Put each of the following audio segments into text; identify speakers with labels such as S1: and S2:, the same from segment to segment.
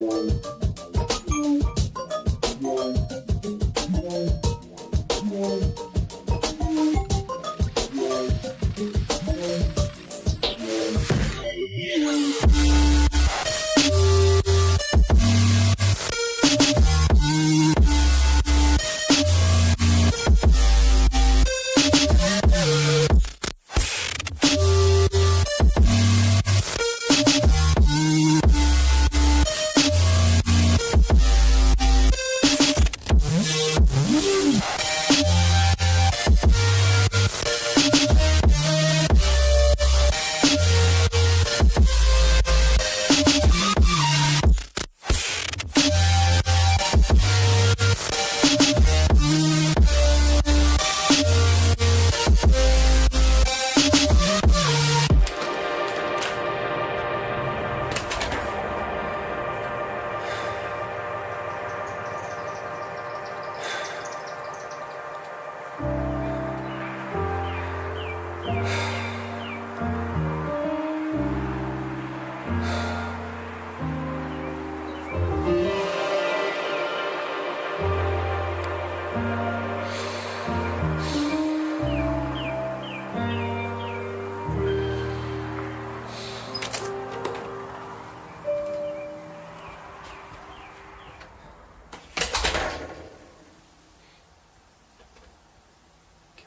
S1: Can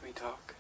S1: we talk?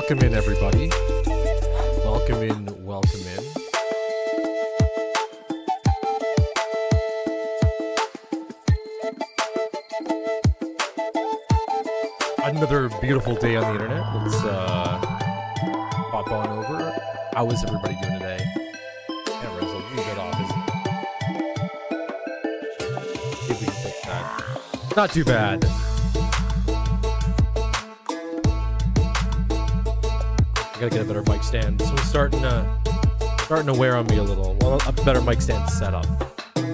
S2: welcome in, everybody. Welcome in, welcome in. Another beautiful day on the internet. Let's pop on over. How is everybody doing today? Camera's a little bit off, isn't it? See if we can fix that. Not too bad. I gotta get a better mic stand. This one's starting to wear on me a little. Well, a better mic stand setup. Get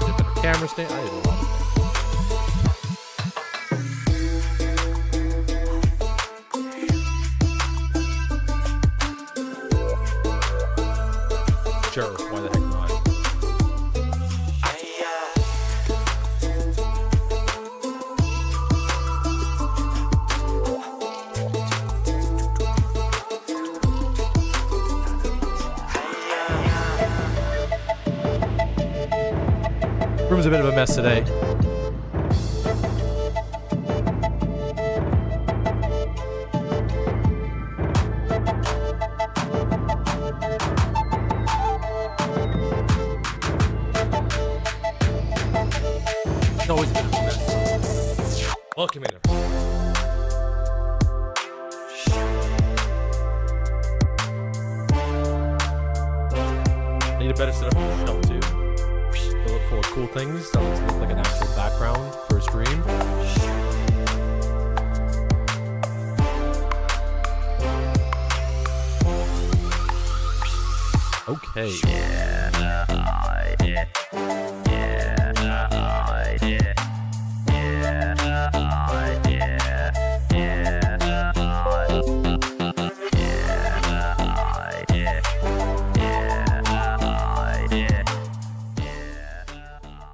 S2: a better camera stand. I did a lot of things. Sure, why the heck not? Room's a bit of a mess today. It's always a bit of a mess. Welcome in. Need a better setup for the shelf too. Fill it full of cool things. That looks like an actual background for a stream. Okay.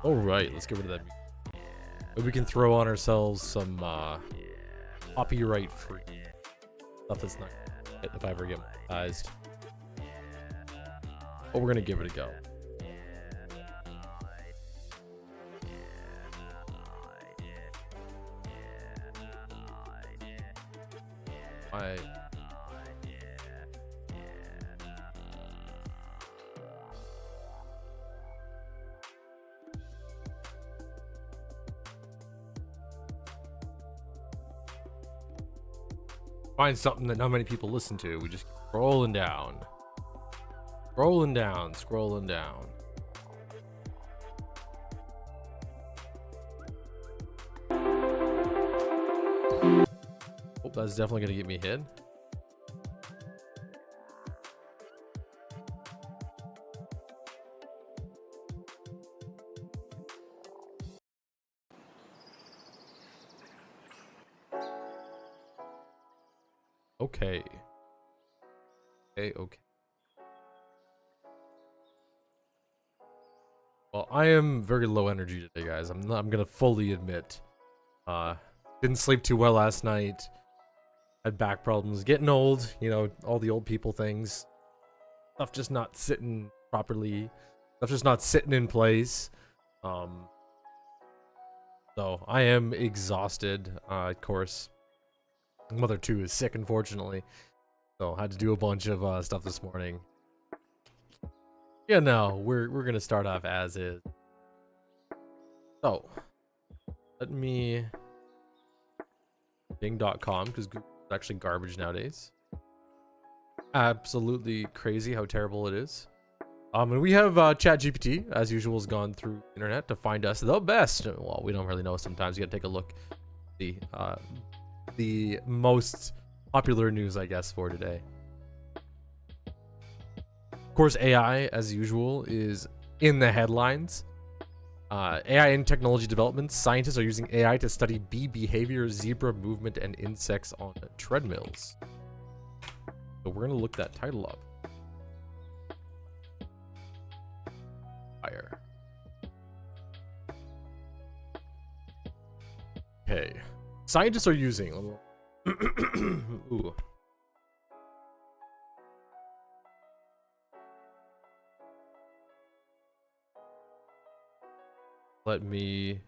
S2: Alright, let's get rid of that music. Maybe we can throw on ourselves some copyright free stuff that's not if I ever get monetized. But we're gonna give it a go. Find something that not many people listen to. We just keep scrolling down. Scrolling down, scrolling down. Oh, that's definitely gonna get me hit. Okay. Okay. Well, I am very low energy today, guys. I'm gonna fully admit. Didn't sleep too well last night. Had back problems. Getting old, you know, all the old people things. Stuff just not sitting properly. Stuff just not sitting in place. So I am exhausted. Of course. Mother 2 is sick, unfortunately, so I had to do a bunch of stuff this morning. Yeah, no, we're gonna start off as is. So let me Bing.com, because Google's actually garbage nowadays. Absolutely crazy how terrible it is. And we have ChatGPT, as usual, has gone through the internet to find us the best. Well, we don't really know sometimes. You gotta take a look. See. The most popular news, I guess, for today. Of course, AI, as usual, is in the headlines. AI in technology development. Scientists are using AI to study bee behavior, zebra movement, and insects on treadmills. So we're going to look that title up. Fire. Okay. Scientists are using ooh. Let me...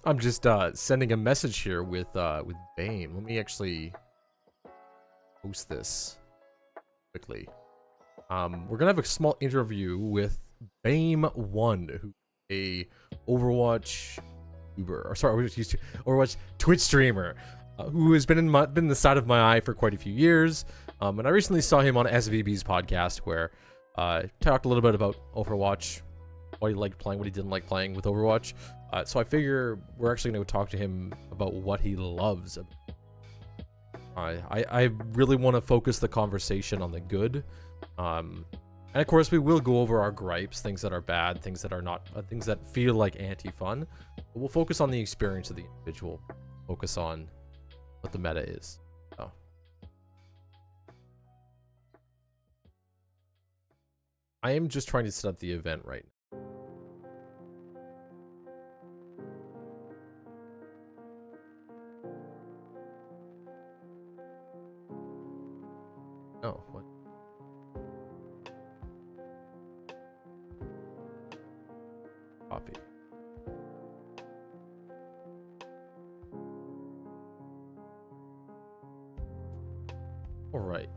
S2: I'm just sending a message here with Bane. Let me actually post this quickly. We're gonna have a small interview with Bame1, who's a Overwatch YouTuber, or sorry, Overwatch Twitch streamer, who has been in the side of my eye for quite a few years. And I recently saw him on SVB's podcast where talked a little bit about Overwatch, what he liked playing, what he didn't like playing with Overwatch. So I figure we're actually going to talk to him about what he loves. I really want to focus the conversation on the good. And of course, we will go over our gripes, things that are bad, things that are not, things that feel like anti-fun. But we'll focus on the experience of the individual, focus on what the meta is. So. I am just trying to set up the event right now. Oh, what? Copy. All right.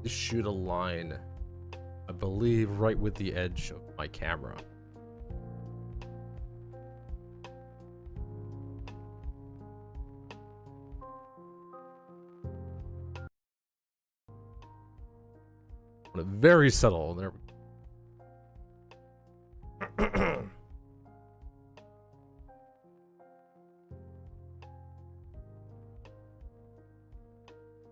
S2: Just shoot a line, I believe, right with the edge of my camera. Very subtle. There we go.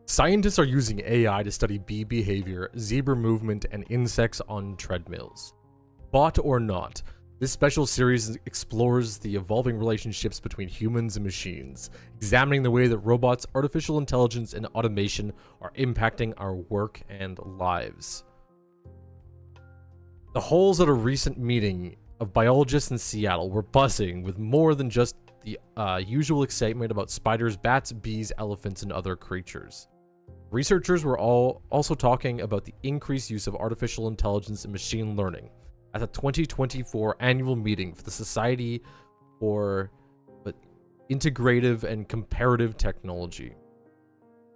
S2: Scientists are using AI to study bee behavior, zebra movement, and insects on treadmills. Bot or not, this special series explores the evolving relationships between humans and machines, examining the way that robots, artificial intelligence, and automation are impacting our work and lives. The halls at a recent meeting of biologists in Seattle were buzzing with more than just the usual excitement about spiders, bats, bees, elephants, and other creatures. Researchers were also talking about the increased use of artificial intelligence and machine learning at the 2024 annual meeting for the Society for Integrative and Comparative Technology.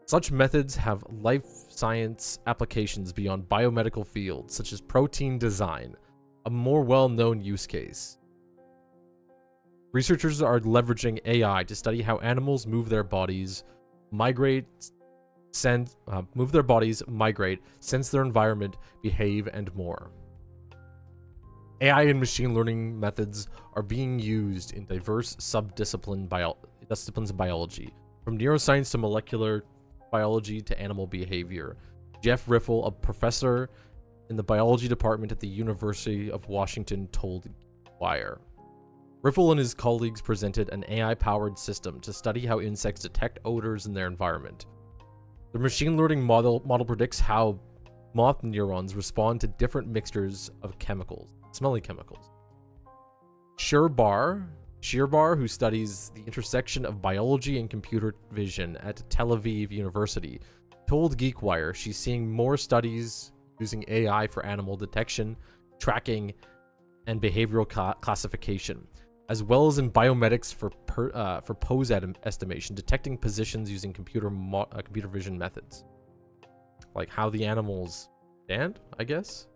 S2: Such methods have life science applications beyond biomedical fields, such as protein design, a more well-known use case. Researchers are leveraging AI to study how animals move their bodies, sense their environment, behave, and more. AI and machine learning methods are being used in diverse disciplines of biology, from neuroscience to molecular biology to animal behavior. Jeff Riffle, a professor in the biology department at the University of Washington, told Wire. Riffle and his colleagues presented an AI-powered system to study how insects detect odors in their environment. The machine learning model predicts how moth neurons respond to different mixtures of chemicals, smelly chemicals. Shearbar, who studies the intersection of biology and computer vision at Tel Aviv University, told GeekWire she's seeing more studies using AI for animal detection, tracking, and behavioral classification, as well as in biomedics for pose estimation, detecting positions using computer vision methods, like how the animals stand, I guess.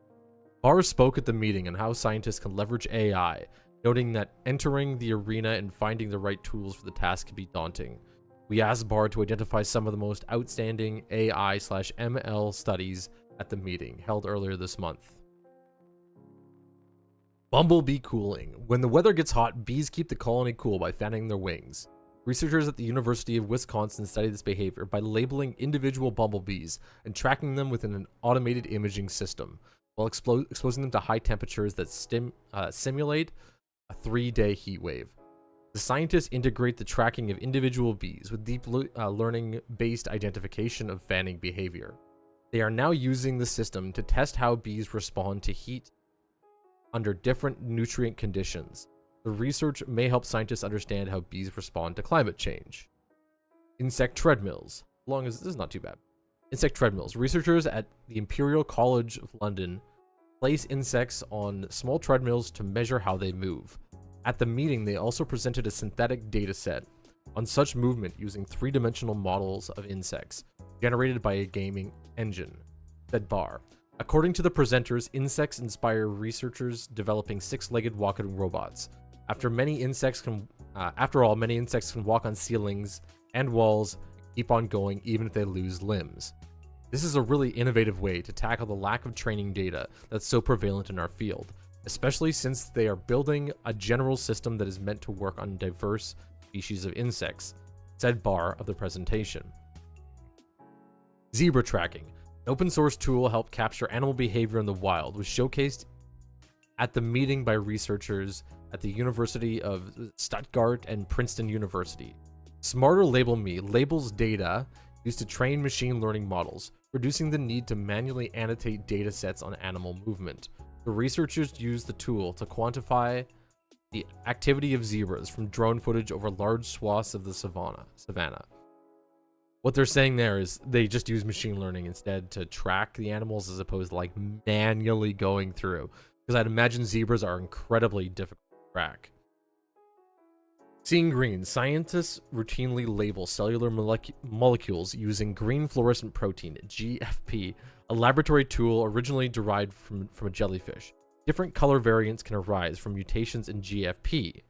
S2: Barr spoke at the meeting on how scientists can leverage AI, noting that entering the arena and finding the right tools for the task can be daunting. We asked Barr to identify some of the most outstanding AI/ML studies at the meeting held earlier this month. Bumblebee cooling. When the weather gets hot, bees keep the colony cool by fanning their wings. Researchers at the University of Wisconsin study this behavior by labeling individual bumblebees and tracking them within an automated imaging system. while exposing them to high temperatures that simulate a 3-day heat wave. The scientists integrate the tracking of individual bees with deep learning-based identification of fanning behavior. They are now using the system to test how bees respond to heat under different nutrient conditions. The research may help scientists understand how bees respond to climate change. Insect treadmills. This is not too bad. Insect treadmills. Researchers at the Imperial College of London place insects on small treadmills to measure how they move. At the meeting, they also presented a synthetic data set on such movement using 3-dimensional models of insects generated by a gaming engine, said Barr. According to the presenters, insects inspire researchers developing 6-legged walking robots. After all, many insects can walk on ceilings and walls, keep on going even if they lose limbs. This is a really innovative way to tackle the lack of training data that's so prevalent in our field, especially since they are building a general system that is meant to work on diverse species of insects, said Barr of the presentation. Zebra tracking. An open source tool helped capture animal behavior in the wild, was showcased at the meeting by researchers at the University of Stuttgart and Princeton University. Smarter Label Me labels data used to train machine learning models, reducing the need to manually annotate data sets on animal movement. The researchers used the tool to quantify the activity of zebras from drone footage over large swaths of the savannah. What they're saying there is they just use machine learning instead to track the animals as opposed to like manually going through. Because I'd imagine zebras are incredibly difficult to track. Seeing green. Scientists routinely label cellular molecules using green fluorescent protein, GFP, a laboratory tool originally derived from a jellyfish. Different color variants can arise from mutations in GFP,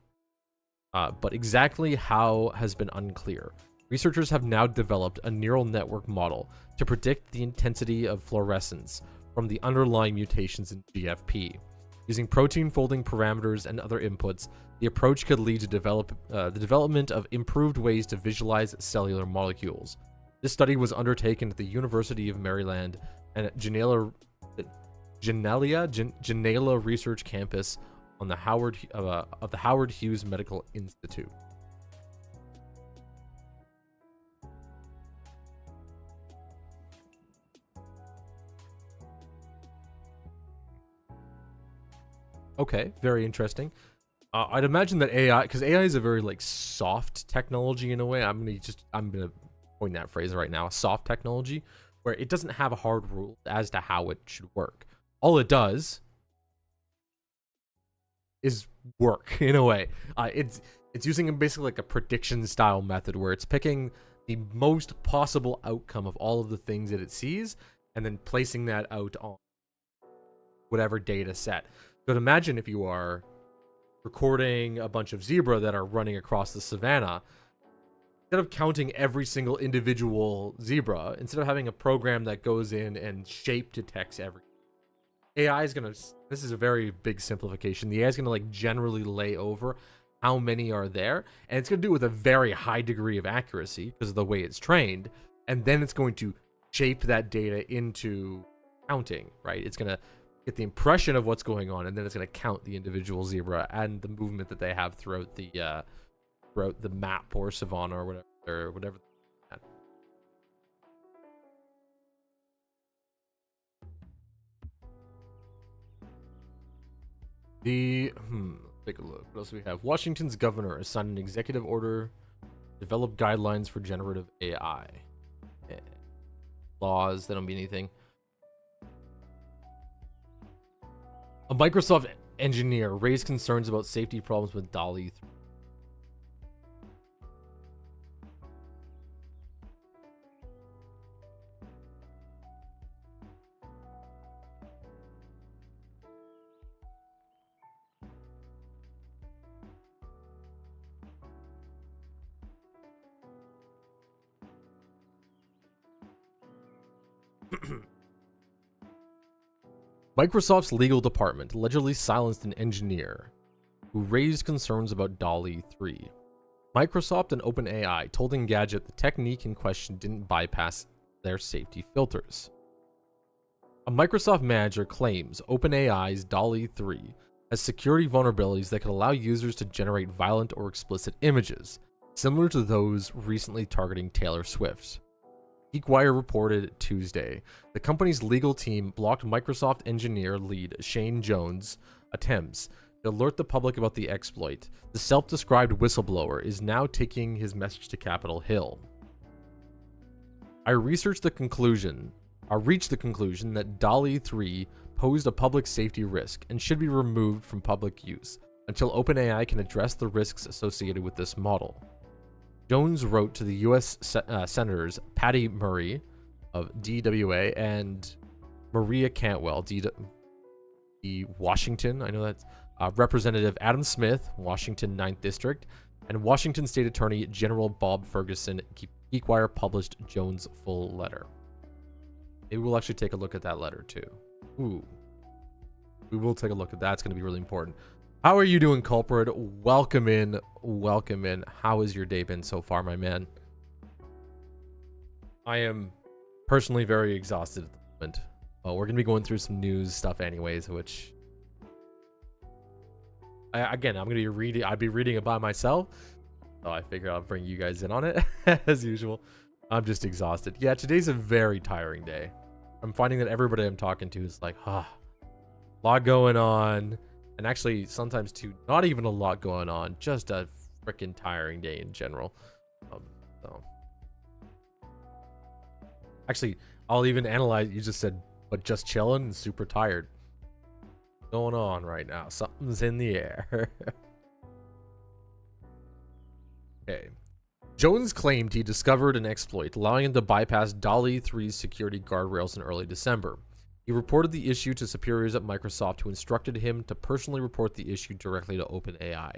S2: but exactly how has been unclear. Researchers have now developed a neural network model to predict the intensity of fluorescence from the underlying mutations in GFP. Using protein folding parameters and other inputs, the approach could lead to the development of improved ways to visualize cellular molecules. This study was undertaken at the University of Maryland and at Janela Research Campus on the Howard Hughes Medical Institute. Okay, very interesting. I'd imagine that AI, because AI is a very like soft technology in a way. I'm gonna coin that phrase right now, a soft technology, where it doesn't have a hard rule as to how it should work. All it does is work in a way. It's using basically like a prediction style method where it's picking the most possible outcome of all of the things that it sees and then placing that out on whatever data set. But imagine if you are recording a bunch of zebra that are running across the savannah, instead of counting every single individual zebra, instead of having a program that goes in and shape detects every AI is gonna, this is a very big simplification. The AI is gonna like generally lay over how many are there, and it's gonna do it with a very high degree of accuracy because of the way it's trained, and then it's going to shape that data into counting, right? It's gonna get the impression of what's going on, and then it's going to count the individual zebra and the movement that they have throughout the map or savanna or whatever. Take a look. What else do we have? Washington's governor has signed an executive order to develop guidelines for generative AI. Laws, that don't mean anything. A Microsoft engineer raised concerns about safety problems with DALL-E 3. Microsoft's legal department allegedly silenced an engineer who raised concerns about DALL-E 3. Microsoft and OpenAI told Engadget the technique in question didn't bypass their safety filters. A Microsoft manager claims OpenAI's DALL-E 3 has security vulnerabilities that could allow users to generate violent or explicit images, similar to those recently targeting Taylor Swift. GeekWire reported Tuesday the company's legal team blocked Microsoft engineer lead Shane Jones' attempts to alert the public about the exploit. The self-described whistleblower is now taking his message to Capitol Hill. I reached the conclusion that DALL-E 3 posed a public safety risk and should be removed from public use until OpenAI can address the risks associated with this model. Jones wrote to the U.S. Senators Patty Murray of DWA and Maria Cantwell, Washington, I know that's Representative Adam Smith, Washington 9th District, and Washington State Attorney General Bob Ferguson. GeekWire published Jones' full letter. Maybe we'll actually take a look at that letter too. Ooh. We will take a look at that. It's going to be really important. How are you doing, Culprit? Welcome in. Welcome in. How has your day been so far, my man? I am personally very exhausted at the moment. We're going to be going through some news stuff anyways, which... I'm going to be reading. I'd be reading it by myself. So I figured I'll bring you guys in on it, as usual. I'm just exhausted. Yeah, today's a very tiring day. I'm finding that everybody I'm talking to is like, a lot going on. And actually, sometimes too, not even a lot going on. Just a freaking tiring day in general. So. Actually, I'll even analyze. You just said, but just chilling and super tired. What's going on right now? Something's in the air. Okay. Jones claimed he discovered an exploit allowing him to bypass DALL-E 3's security guardrails in early December. He reported the issue to superiors at Microsoft, who instructed him to personally report the issue directly to OpenAI.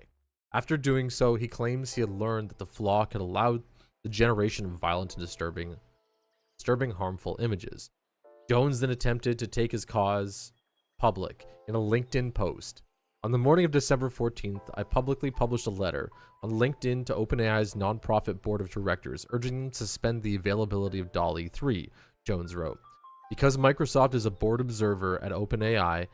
S2: After doing so, he claims he had learned that the flaw could allow the generation of violent and disturbing harmful images. Jones then attempted to take his cause public in a LinkedIn post. On the morning of December 14th, I publicly published a letter on LinkedIn to OpenAI's nonprofit board of directors, urging them to suspend the availability of DALL-E 3, Jones wrote. Because Microsoft is a board observer at OpenAI,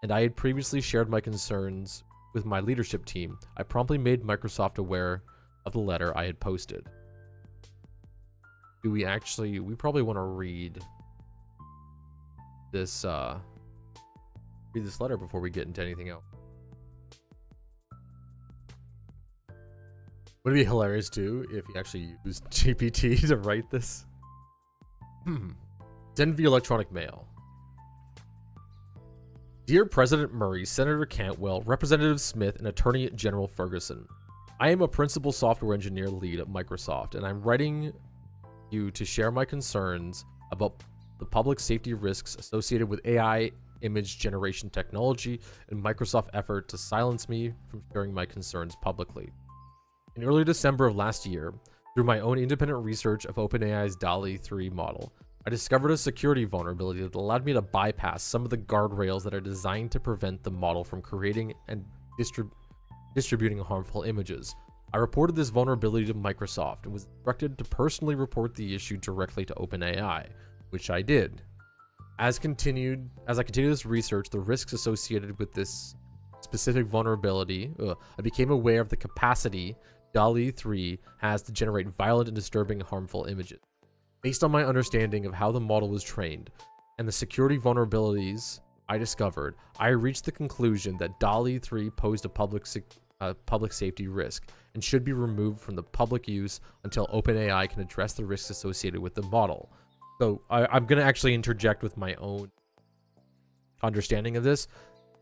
S2: and I had previously shared my concerns with my leadership team, I promptly made Microsoft aware of the letter I had posted. We probably want to read this letter before we get into anything else. Would it be hilarious too if he actually used GPT to write this? Send via electronic mail. Dear President Murray, Senator Cantwell, Representative Smith, and Attorney General Ferguson, I am a principal software engineer lead at Microsoft, and I'm writing you to share my concerns about the public safety risks associated with AI image generation technology and Microsoft's effort to silence me from sharing my concerns publicly. In early December of last year, through my own independent research of OpenAI's DALL-E 3 model, I discovered a security vulnerability that allowed me to bypass some of the guardrails that are designed to prevent the model from creating and distributing harmful images. I reported this vulnerability to Microsoft and was instructed to personally report the issue directly to OpenAI, which I did. As I continue this research, the risks associated with this specific vulnerability, I became aware of the capacity DALL-E 3 has to generate violent and disturbing harmful images. Based on my understanding of how the model was trained and the security vulnerabilities I discovered, I reached the conclusion that DALL-E 3 posed a public safety risk and should be removed from the public use until OpenAI can address the risks associated with the model. So I'm going to actually interject with my own understanding of this.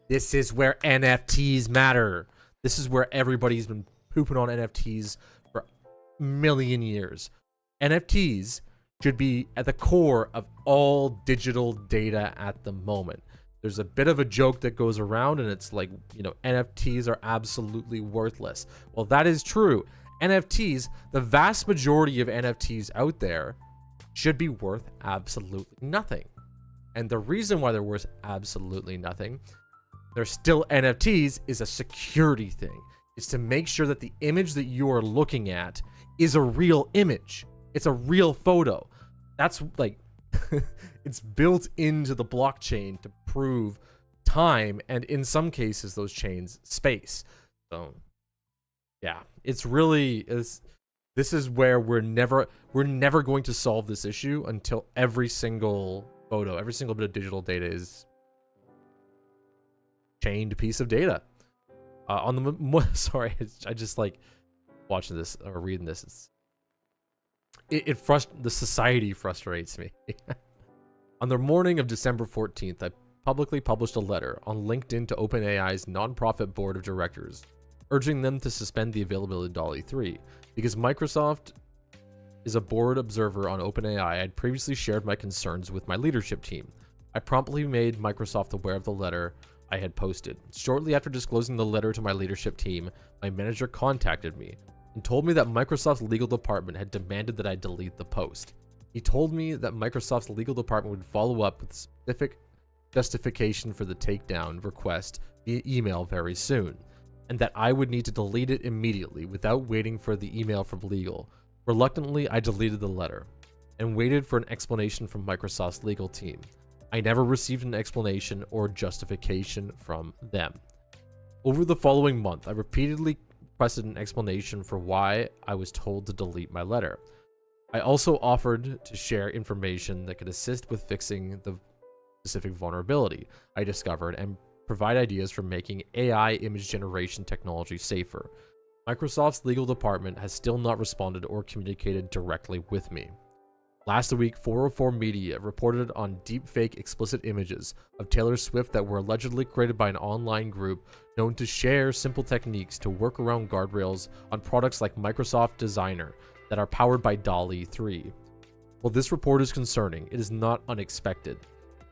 S2: This is where NFTs matter. This is where everybody's been pooping on NFTs for a million years. NFTs should be at the core of all digital data at the moment. There's a bit of a joke that goes around and it's like, NFTs are absolutely worthless. Well, that is true. NFTs, the vast majority of NFTs out there should be worth absolutely nothing. And the reason why they're worth absolutely nothing, they're still NFTs, is a security thing. It's to make sure that the image that you are looking at is a real image. It's a real photo. That's like, It's built into the blockchain to prove time, and in some cases, those chains space. So, yeah, it's really is. This is where we're never going to solve this issue until every single photo, every single bit of digital data is chained piece of data. On the sorry, I just like watching this or reading this. The society frustrates me. On the morning of December 14th, I publicly published a letter on LinkedIn to OpenAI's nonprofit board of directors, urging them to suspend the availability of DALL-E 3. Because Microsoft is a board observer on OpenAI, I had previously shared my concerns with my leadership team. I promptly made Microsoft aware of the letter I had posted. Shortly after disclosing the letter to my leadership team, my manager contacted me and told me that Microsoft's legal department had demanded that I delete the post. He told me that Microsoft's legal department would follow up with specific justification for the takedown request via email very soon, and that I would need to delete it immediately without waiting for the email from legal. Reluctantly, I deleted the letter and waited for an explanation from Microsoft's legal team. I never received an explanation or justification from them. Over the following month, I repeatedly requested an explanation for why I was told to delete my letter. I also offered to share information that could assist with fixing the specific vulnerability I discovered and provide ideas for making AI image generation technology safer. Microsoft's legal department has still not responded or communicated directly with me. Last week, 404 Media reported on deepfake explicit images of Taylor Swift that were allegedly created by an online group known to share simple techniques to work around guardrails on products like Microsoft Designer that are powered by DALL-E 3. While this report is concerning, it is not unexpected.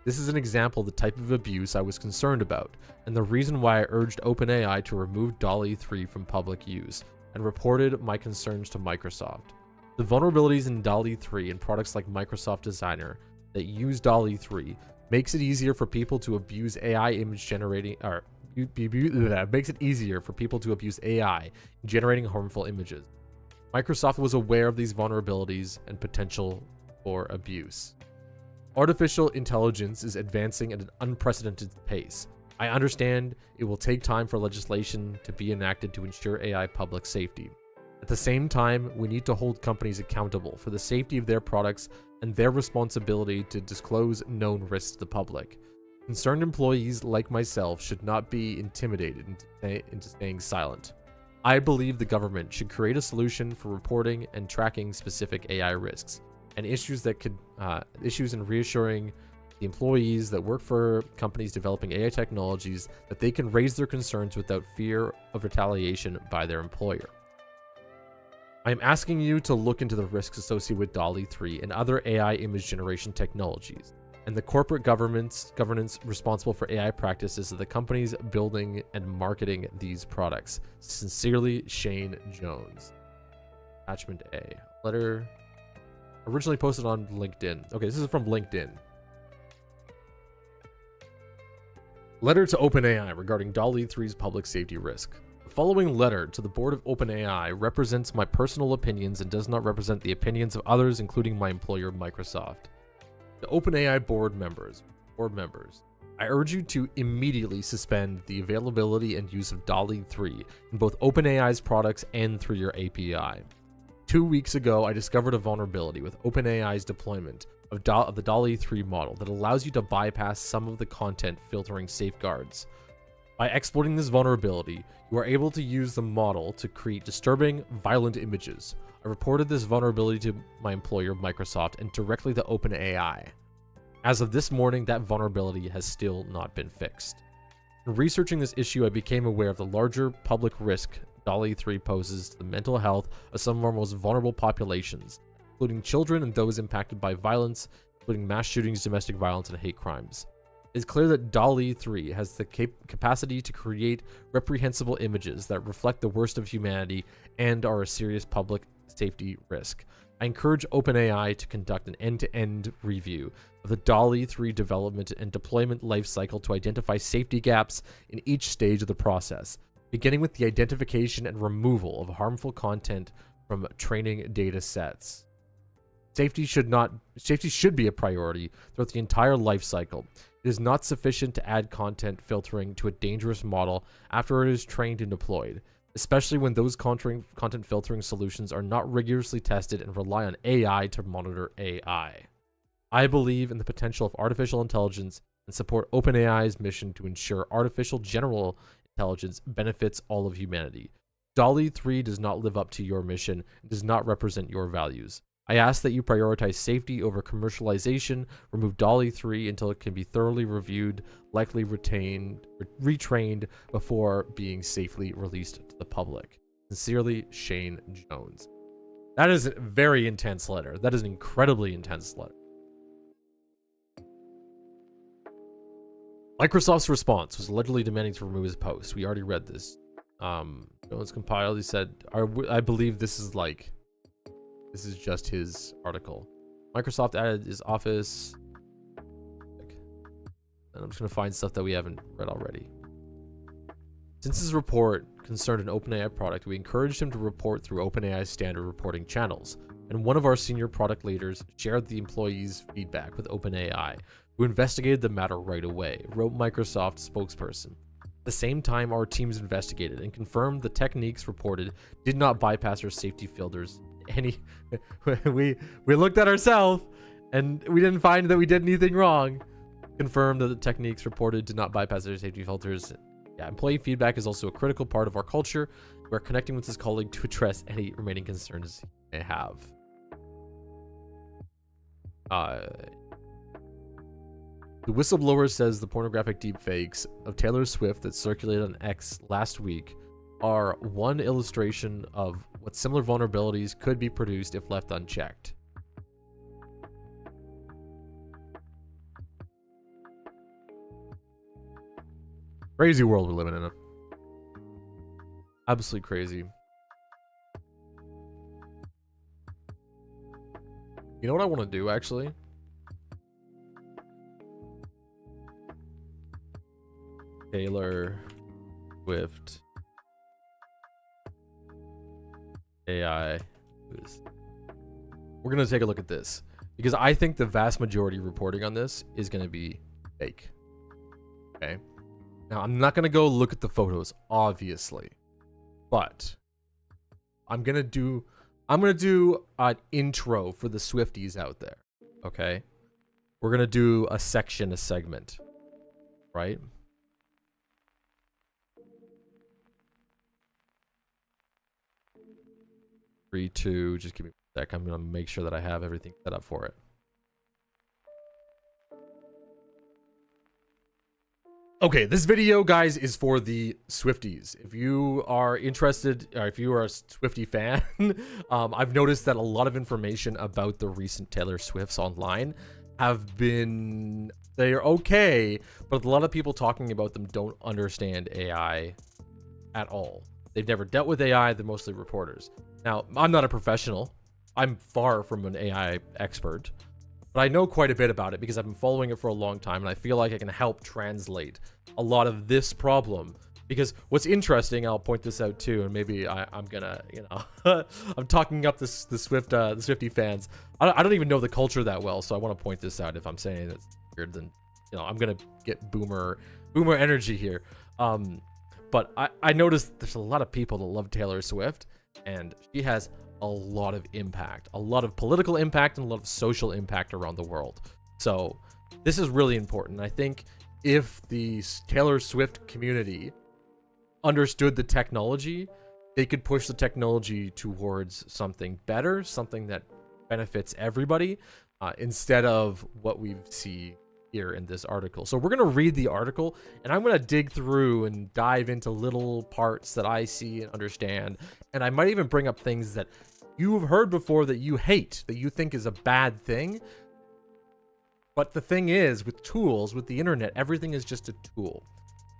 S2: This is an example of the type of abuse I was concerned about, and the reason why I urged OpenAI to remove DALL-E 3 from public use, and reported my concerns to Microsoft. The vulnerabilities in DALL-E 3 and products like Microsoft Designer that use DALL-E 3 makes it easier for people to abuse AI image generating, makes it easier for people to abuse AI in generating harmful images. Microsoft was aware of these vulnerabilities and potential for abuse. Artificial intelligence is advancing at an unprecedented pace. I understand it will take time for legislation to be enacted to ensure AI public safety. At the same time, we need to hold companies accountable for the safety of their products and their responsibility to disclose known risks to the public. Concerned employees like myself should not be intimidated into staying silent. I believe the government should create a solution for reporting and tracking specific AI risks and issues in reassuring the employees that work for companies developing AI technologies that they can raise their concerns without fear of retaliation by their employer. I am asking you to look into the risks associated with DALL-E 3 and other AI image generation technologies, and the corporate governance responsible for AI practices of the companies building and marketing these products. Sincerely, Shane Jones. Attachment A. Letter originally posted on LinkedIn. Okay, this is from LinkedIn. Letter to OpenAI regarding DALL-E 3's public safety risk. The following letter to the board of OpenAI represents my personal opinions and does not represent the opinions of others, including my employer, Microsoft. The OpenAI board members, I urge you to immediately suspend the availability and use of DALL-E 3 in both OpenAI's products and through your API. 2 weeks ago, I discovered a vulnerability with OpenAI's deployment of the DALL-E 3 model that allows you to bypass some of the content filtering safeguards. By exploiting this vulnerability, you are able to use the model to create disturbing, violent images. I reported this vulnerability to my employer, Microsoft, and directly to OpenAI. As of this morning, that vulnerability has still not been fixed. In researching this issue, I became aware of the larger public risk DALL-E 3 poses to the mental health of some of our most vulnerable populations, including children and those impacted by violence, including mass shootings, domestic violence, and hate crimes. It's clear that DALL-E 3 has the capacity to create reprehensible images that reflect the worst of humanity and are a serious public safety risk. I encourage OpenAI to conduct an end-to-end review of the DALL-E 3 development and deployment lifecycle to identify safety gaps in each stage of the process, beginning with the identification and removal of harmful content from training data sets. Safety should be a priority throughout the entire life cycle. It is not sufficient to add content filtering to a dangerous model after it is trained and deployed, especially when those content filtering solutions are not rigorously tested and rely on AI to monitor AI. I believe in the potential of artificial intelligence and support OpenAI's mission to ensure artificial general intelligence benefits all of humanity. DALL-E 3 does not live up to your mission and does not represent your values. I ask that you prioritize safety over commercialization, remove DALL-E 3 until it can be thoroughly reviewed, likely retrained before being safely released to the public. Sincerely, Shane Jones. That is a very intense letter. That is an incredibly intense letter. Microsoft's response was allegedly demanding to remove his post. We already read this. Jones compiled. He said, I believe this is just his article. Microsoft added his office. And I'm just going to find stuff that we haven't read already. Since his report concerned an OpenAI product, we encouraged him to report through OpenAI's standard reporting channels. And one of our senior product leaders shared the employees' feedback with OpenAI, who investigated the matter right away, wrote Microsoft's spokesperson. At the same time, our teams investigated and confirmed the techniques reported did not bypass our safety filters. We looked at ourselves and we didn't find that we did anything wrong. Confirmed that the techniques reported did not bypass their safety filters. Yeah, employee feedback is also a critical part of our culture. We're connecting with his colleague to address any remaining concerns he may have. The whistleblower says the pornographic deepfakes of Taylor Swift that circulated on X last week are one illustration of what similar vulnerabilities could be produced if left unchecked. Crazy world we're living in. Absolutely crazy. You know what I want to do, actually? Taylor Swift AI. We're going to take a look at this because I think the vast majority reporting on this is going to be fake. Okay. Now, I'm not going to go look at the photos, obviously, but I'm going to do an intro for the Swifties out there. Okay. We're going to do a segment, right? Three, two, just give me a sec. I'm going to make sure that I have everything set up for it. Okay, this video, guys, is for the Swifties. If you are interested, or if you are a Swiftie fan, I've noticed that a lot of information about the recent Taylor Swifts online have been, they're okay, but a lot of people talking about them don't understand AI at all. They've never dealt with AI, they're mostly reporters. Now, I'm not a professional. I'm far from an AI expert. But I know quite a bit about it because I've been following it for a long time, and I feel like I can help translate a lot of this problem. Because what's interesting, I'll point this out too, and maybe I'm gonna, I'm talking up the Swiftie fans. I don't even know the culture that well, so I want to point this out. If I'm saying it's weird, then I'm gonna get boomer energy here. But I noticed there's a lot of people that love Taylor Swift, and she has a lot of impact, a lot of political impact, and a lot of social impact around the world. So this is really important. I think if the Taylor Swift community understood the technology, they could push the technology towards something better, something that benefits everybody, instead of what we see here in this article. So we're going to read the article, and I'm going to dig through and dive into little parts that I see and understand. And I might even bring up things that you've heard before that you hate, that you think is a bad thing. But the thing is, with tools, with the internet, everything is just a tool.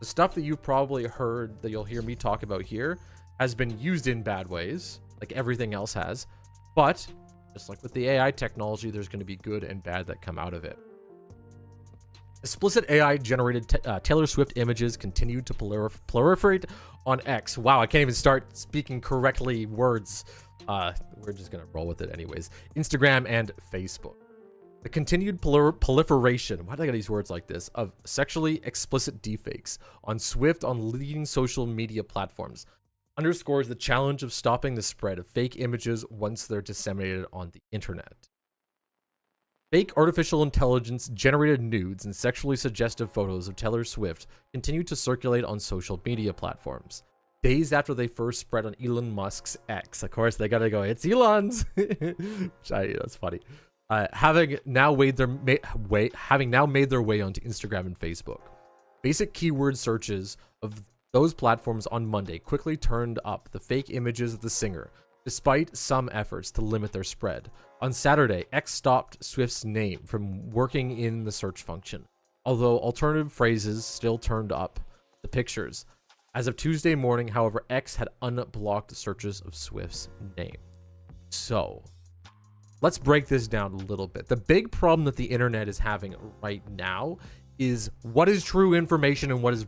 S2: The stuff that you've probably heard, that you'll hear me talk about here, has been used in bad ways, like everything else has. But just like with the AI technology, there's going to be good and bad that come out of it. Explicit AI-generated Taylor Swift images continued to proliferate on X. Wow, I can't even start speaking correctly words. We're just gonna roll with it anyways. Instagram and Facebook. The continued proliferation, why do I got these words like this, of sexually explicit deepfakes on Swift on leading social media platforms underscores the challenge of stopping the spread of fake images once they're disseminated on the internet. Fake artificial intelligence generated nudes and sexually suggestive photos of Taylor Swift continue to circulate on social media platforms. Days after they first spread on Elon Musk's X, of course they gotta go, it's Elon's, that's funny. Having now made their way onto Instagram and Facebook. Basic keyword searches of those platforms on Monday quickly turned up the fake images of the singer, despite some efforts to limit their spread. On Saturday, X stopped Swift's name from working in the search function, although alternative phrases still turned up the pictures. As of Tuesday morning, however, X had unblocked searches of Swift's name. So, let's break this down a little bit. The big problem that the internet is having right now is what is true information and what is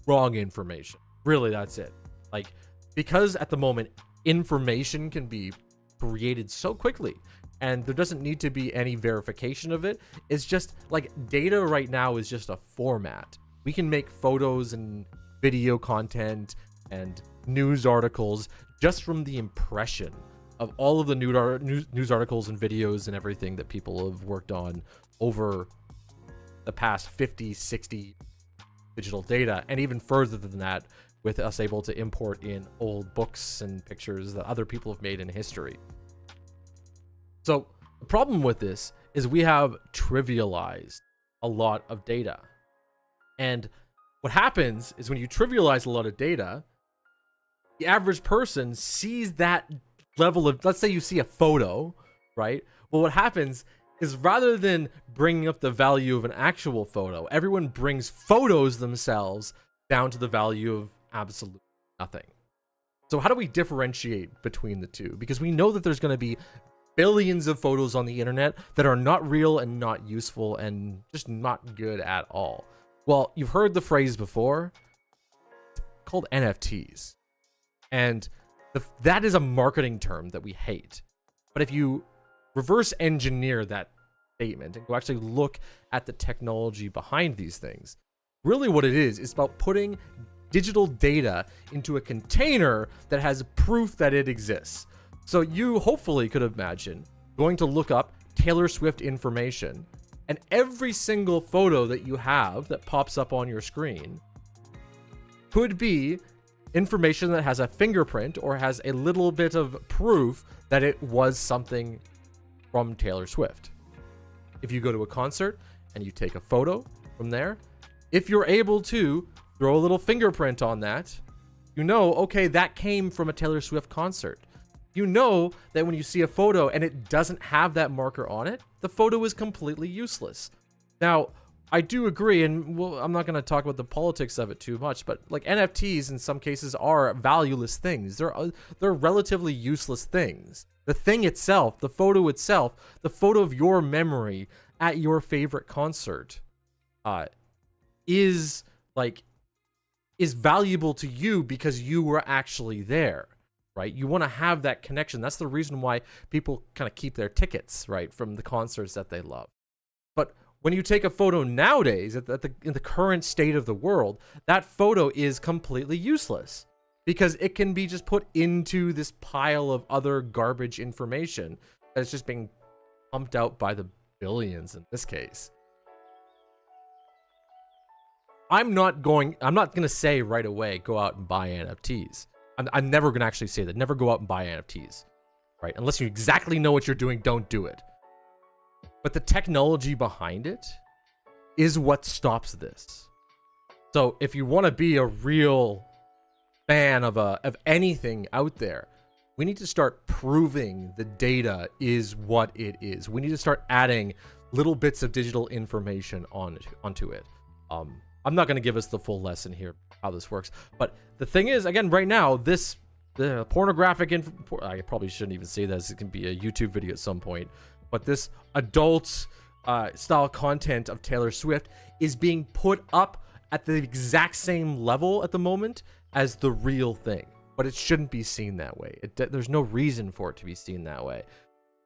S2: wrong information. Really, that's it. Like, because at the moment, information can be created so quickly and there doesn't need to be any verification of it. It's just like data right now is just a format. We can make photos and video content and news articles just from the impression of all of the news articles and videos and everything that people have worked on over the past 50, 60 digital data, and even further than that, with us able to import in old books and pictures that other people have made in history. So the problem with this is we have trivialized a lot of data. And what happens is when you trivialize a lot of data, the average person sees that level of, let's say you see a photo, right? Well, what happens is rather than bringing up the value of an actual photo, everyone brings photos themselves down to the value of absolutely nothing. So how do we differentiate between the two? Because we know that there's going to be billions of photos on the internet that are not real and not useful and just not good at all. Well, you've heard the phrase before, it's called NFTs. And that is a marketing term that we hate. But if you reverse engineer that statement and go actually look at the technology behind these things, really what it is about putting digital data into a container that has proof that it exists. So you hopefully could imagine going to look up Taylor Swift information, and every single photo that you have that pops up on your screen could be information that has a fingerprint or has a little bit of proof that it was something from Taylor Swift. If you go to a concert and you take a photo from there, if you're able to throw a little fingerprint on that, you know, okay, that came from a Taylor Swift concert. You know that when you see a photo and it doesn't have that marker on it, the photo is completely useless. Now, I do agree, and well, I'm not going to talk about the politics of it too much, but like NFTs in some cases are valueless things. They're relatively useless things. The thing itself, the photo of your memory at your favorite concert, is valuable to you because you were actually there, right? You want to have that connection. That's the reason why people kind of keep their tickets, right, from the concerts that they love. But when you take a photo nowadays, in the current state of the world, that photo is completely useless because it can be just put into this pile of other garbage information that's just being pumped out by the billions in this case. I'm not going to say right away, go out and buy NFTs. I'm never going to actually say that. Never go out and buy NFTs, right? Unless you exactly know what you're doing, don't do it. But the technology behind it is what stops this. So if you want to be a real fan of anything out there, we need to start proving the data is what it is. We need to start adding little bits of digital information onto it. I'm not going to give us the full lesson here how this works, but the thing is, again, right now, the pornographic I probably shouldn't even say this. It can be a YouTube video at some point, but this adult style content of Taylor Swift is being put up at the exact same level at the moment as the real thing. but it shouldn't be seen that way. There's no reason for it to be seen that way.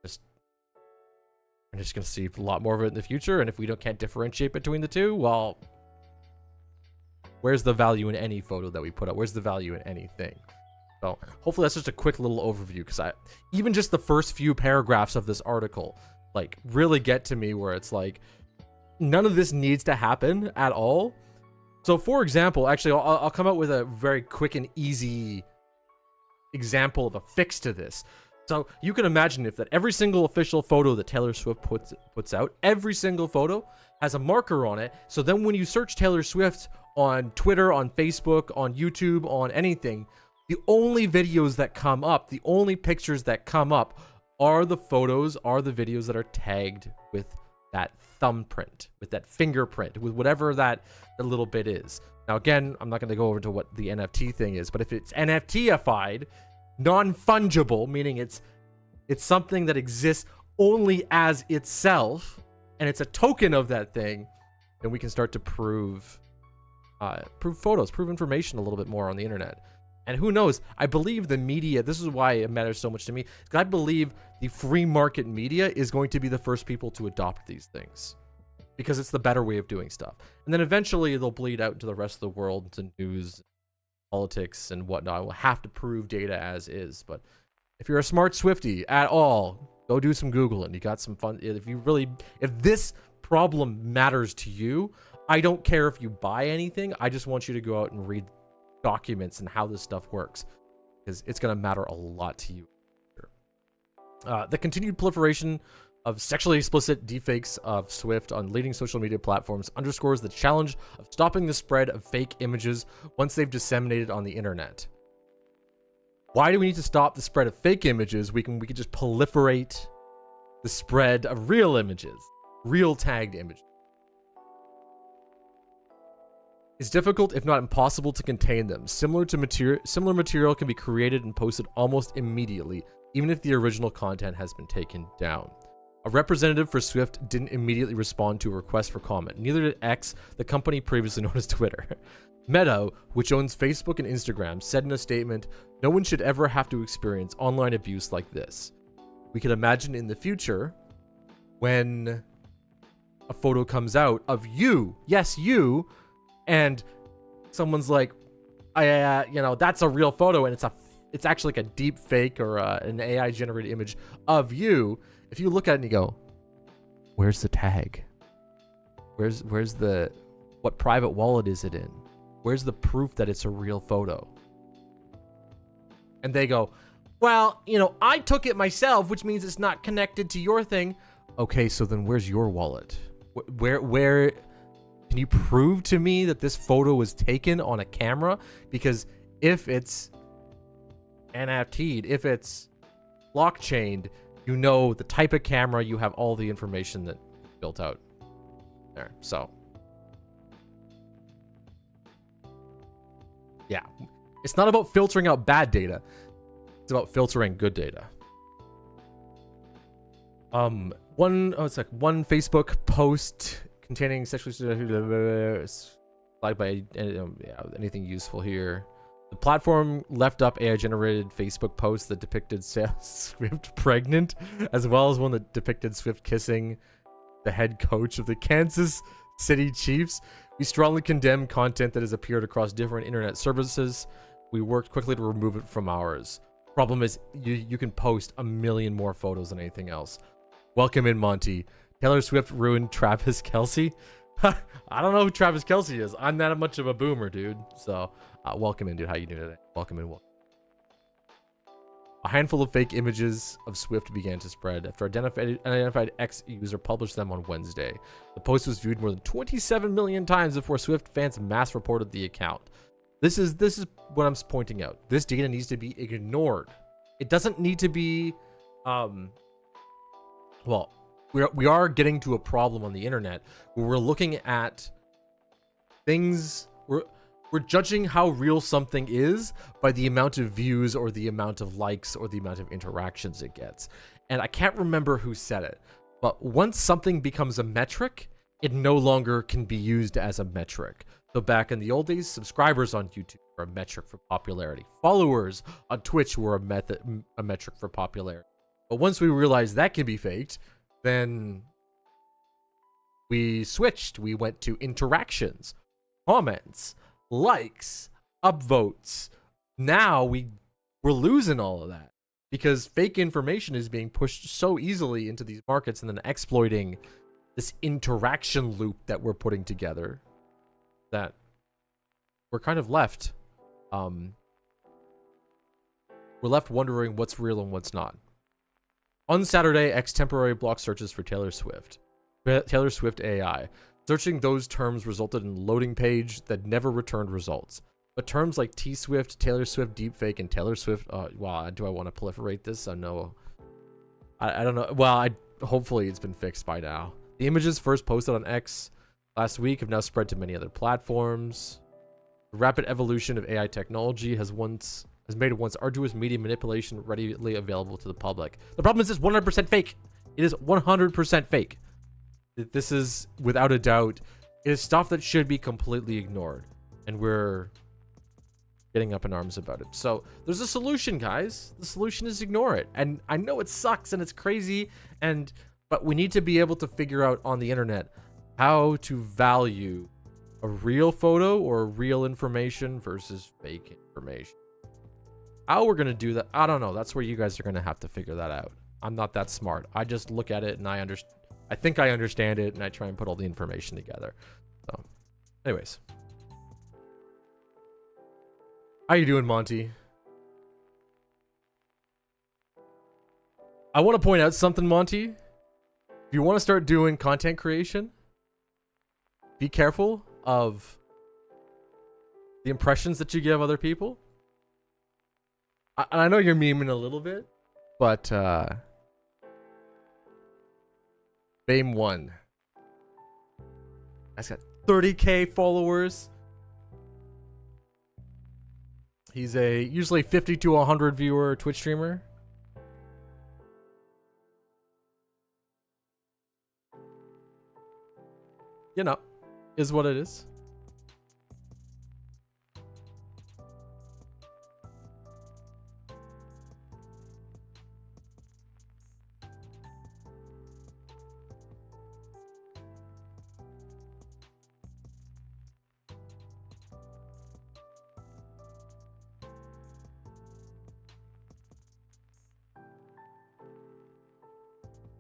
S2: We're just going to see a lot more of it in the future, and if we can't differentiate between the two, well, where's the value in any photo that we put up? Where's the value in anything? So hopefully that's just a quick little overview, because even just the first few paragraphs of this article like really get to me, where it's like none of this needs to happen at all. So for example, actually I'll come out with a very quick and easy example of a fix to this. So you can imagine if that every single official photo that Taylor Swift puts out, every single photo has a marker on it. So then when you search Taylor Swift on Twitter, on Facebook, on YouTube, on anything, the only videos that come up, the only pictures that come up are the photos, are the videos that are tagged with that thumbprint, with that fingerprint, with whatever that little bit is. Now again, I'm not going to go over to what the NFT thing is, but if it's NFTified, non-fungible, meaning it's something that exists only as itself, and it's a token of that thing, then we can start to prove photos, prove information a little bit more on the internet. And who knows, I believe the media, this is why it matters so much to me, because I believe the free market media is going to be the first people to adopt these things, because it's the better way of doing stuff. And then eventually they'll bleed out into the rest of the world, into news, politics, and whatnot. We'll have to prove data as is. But if you're a smart Swiftie at all, go do some Googling. You got some fun. If this problem matters to you, I don't care if you buy anything. I just want you to go out and read documents and how this stuff works, because it's going to matter a lot to you. The continued proliferation of sexually explicit deepfakes of Swift on leading social media platforms underscores the challenge of stopping the spread of fake images once they've disseminated on the internet. Why do we need to stop the spread of fake images? We can just proliferate the spread of real images, real tagged images. It's difficult, if not impossible, to contain them. Similar material can be created and posted almost immediately, even if the original content has been taken down. A representative for Swift didn't immediately respond to a request for comment. Neither did X, the company previously known as Twitter. Meta, which owns Facebook and Instagram, said in a statement, "No one should ever have to experience online abuse like this." We can imagine in the future when a photo comes out of you, yes, you, and someone's like, that's a real photo, and it's actually like a deep fake or an AI generated image of you. If you look at it and you go, where's the tag? Where's what private wallet is it in? Where's the proof that it's a real photo? And they go, well, I took it myself, which means it's not connected to your thing. Okay, so then where's your wallet? Where can you prove to me that this photo was taken on a camera? Because if it's NFT'd, if it's blockchained, the type of camera, you have all the information that built out there. So yeah, it's not about filtering out bad data. It's about filtering good data. One Facebook post containing sexually flagged by anything useful here. The platform left up AI-generated Facebook posts that depicted Swift pregnant, as well as one that depicted Swift kissing the head coach of the Kansas City Chiefs. We strongly condemn content that has appeared across different internet services. We worked quickly to remove it from ours. Problem is, you can post a million more photos than anything else. Welcome in, Monty. Taylor Swift ruined Travis Kelce. I don't know who Travis Kelce is. I'm not much of a boomer, dude. So, welcome in, dude. How you doing today? Welcome in. A handful of fake images of Swift began to spread after an identified X user published them on Wednesday. The post was viewed more than 27 million times before Swift fans mass reported the account. This is what I'm pointing out. This data needs to be ignored. It doesn't need to be, we are getting to a problem on the internet where we're looking at things, we're judging how real something is by the amount of views or the amount of likes or the amount of interactions it gets. And I can't remember who said it, but once something becomes a metric, it no longer can be used as a metric. So back in the old days, subscribers on YouTube were a metric for popularity. Followers on Twitch were a metric for popularity. But once we realized that can be faked, then we switched. We went to interactions, comments, likes, upvotes. Now we're losing all of that because fake information is being pushed so easily into these markets and then exploiting this interaction loop that we're putting together that we're kind of left. We're left wondering what's real and what's not. On Saturday, X temporarily blocked searches for Taylor Swift. Taylor Swift AI. Searching those terms resulted in a loading page that never returned results. But terms like T-Swift, Taylor Swift deepfake, and Taylor Swift... wow, do I want to proliferate this? No. I don't know. Well, hopefully it's been fixed by now. The images first posted on X last week have now spread to many other platforms. The rapid evolution of AI technology has made once arduous media manipulation readily available to the public. The problem is it's 100% fake. It is 100% fake. This is, without a doubt, it is stuff that should be completely ignored. And we're getting up in arms about it. So there's a solution, guys. The solution is ignore it. And I know it sucks and it's crazy, but we need to be able to figure out on the internet how to value a real photo or real information versus fake information. How we're going to do that, I don't know. That's where you guys are going to have to figure that out. I'm not that smart. I just look at it and I think I understand it and I try and put all the information together. So, anyways. How you doing, Monty? I want to point out something, Monty. If you want to start doing content creation, be careful of the impressions that you give other people. I know you're memeing a little bit, but Bame1. That's got 30k followers. He's a usually 50 to 100 viewer Twitch streamer. You know, is what it is.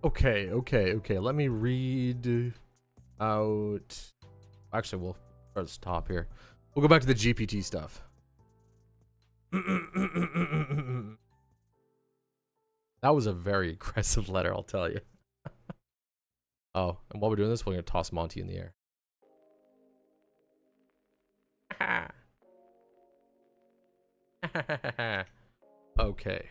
S2: Okay. Let me read out. Actually, we'll start at the top here. We'll go back to the GPT stuff. That was a very aggressive letter, I'll tell you. Oh, and while we're doing this, we're going to toss Monty in the air. Okay.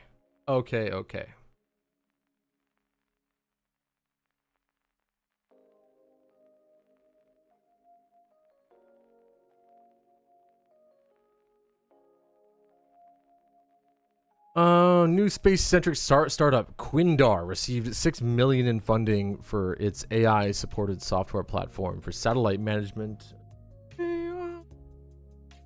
S2: New space-centric startup Quindar received $6 million in funding for its AI-supported software platform for satellite management.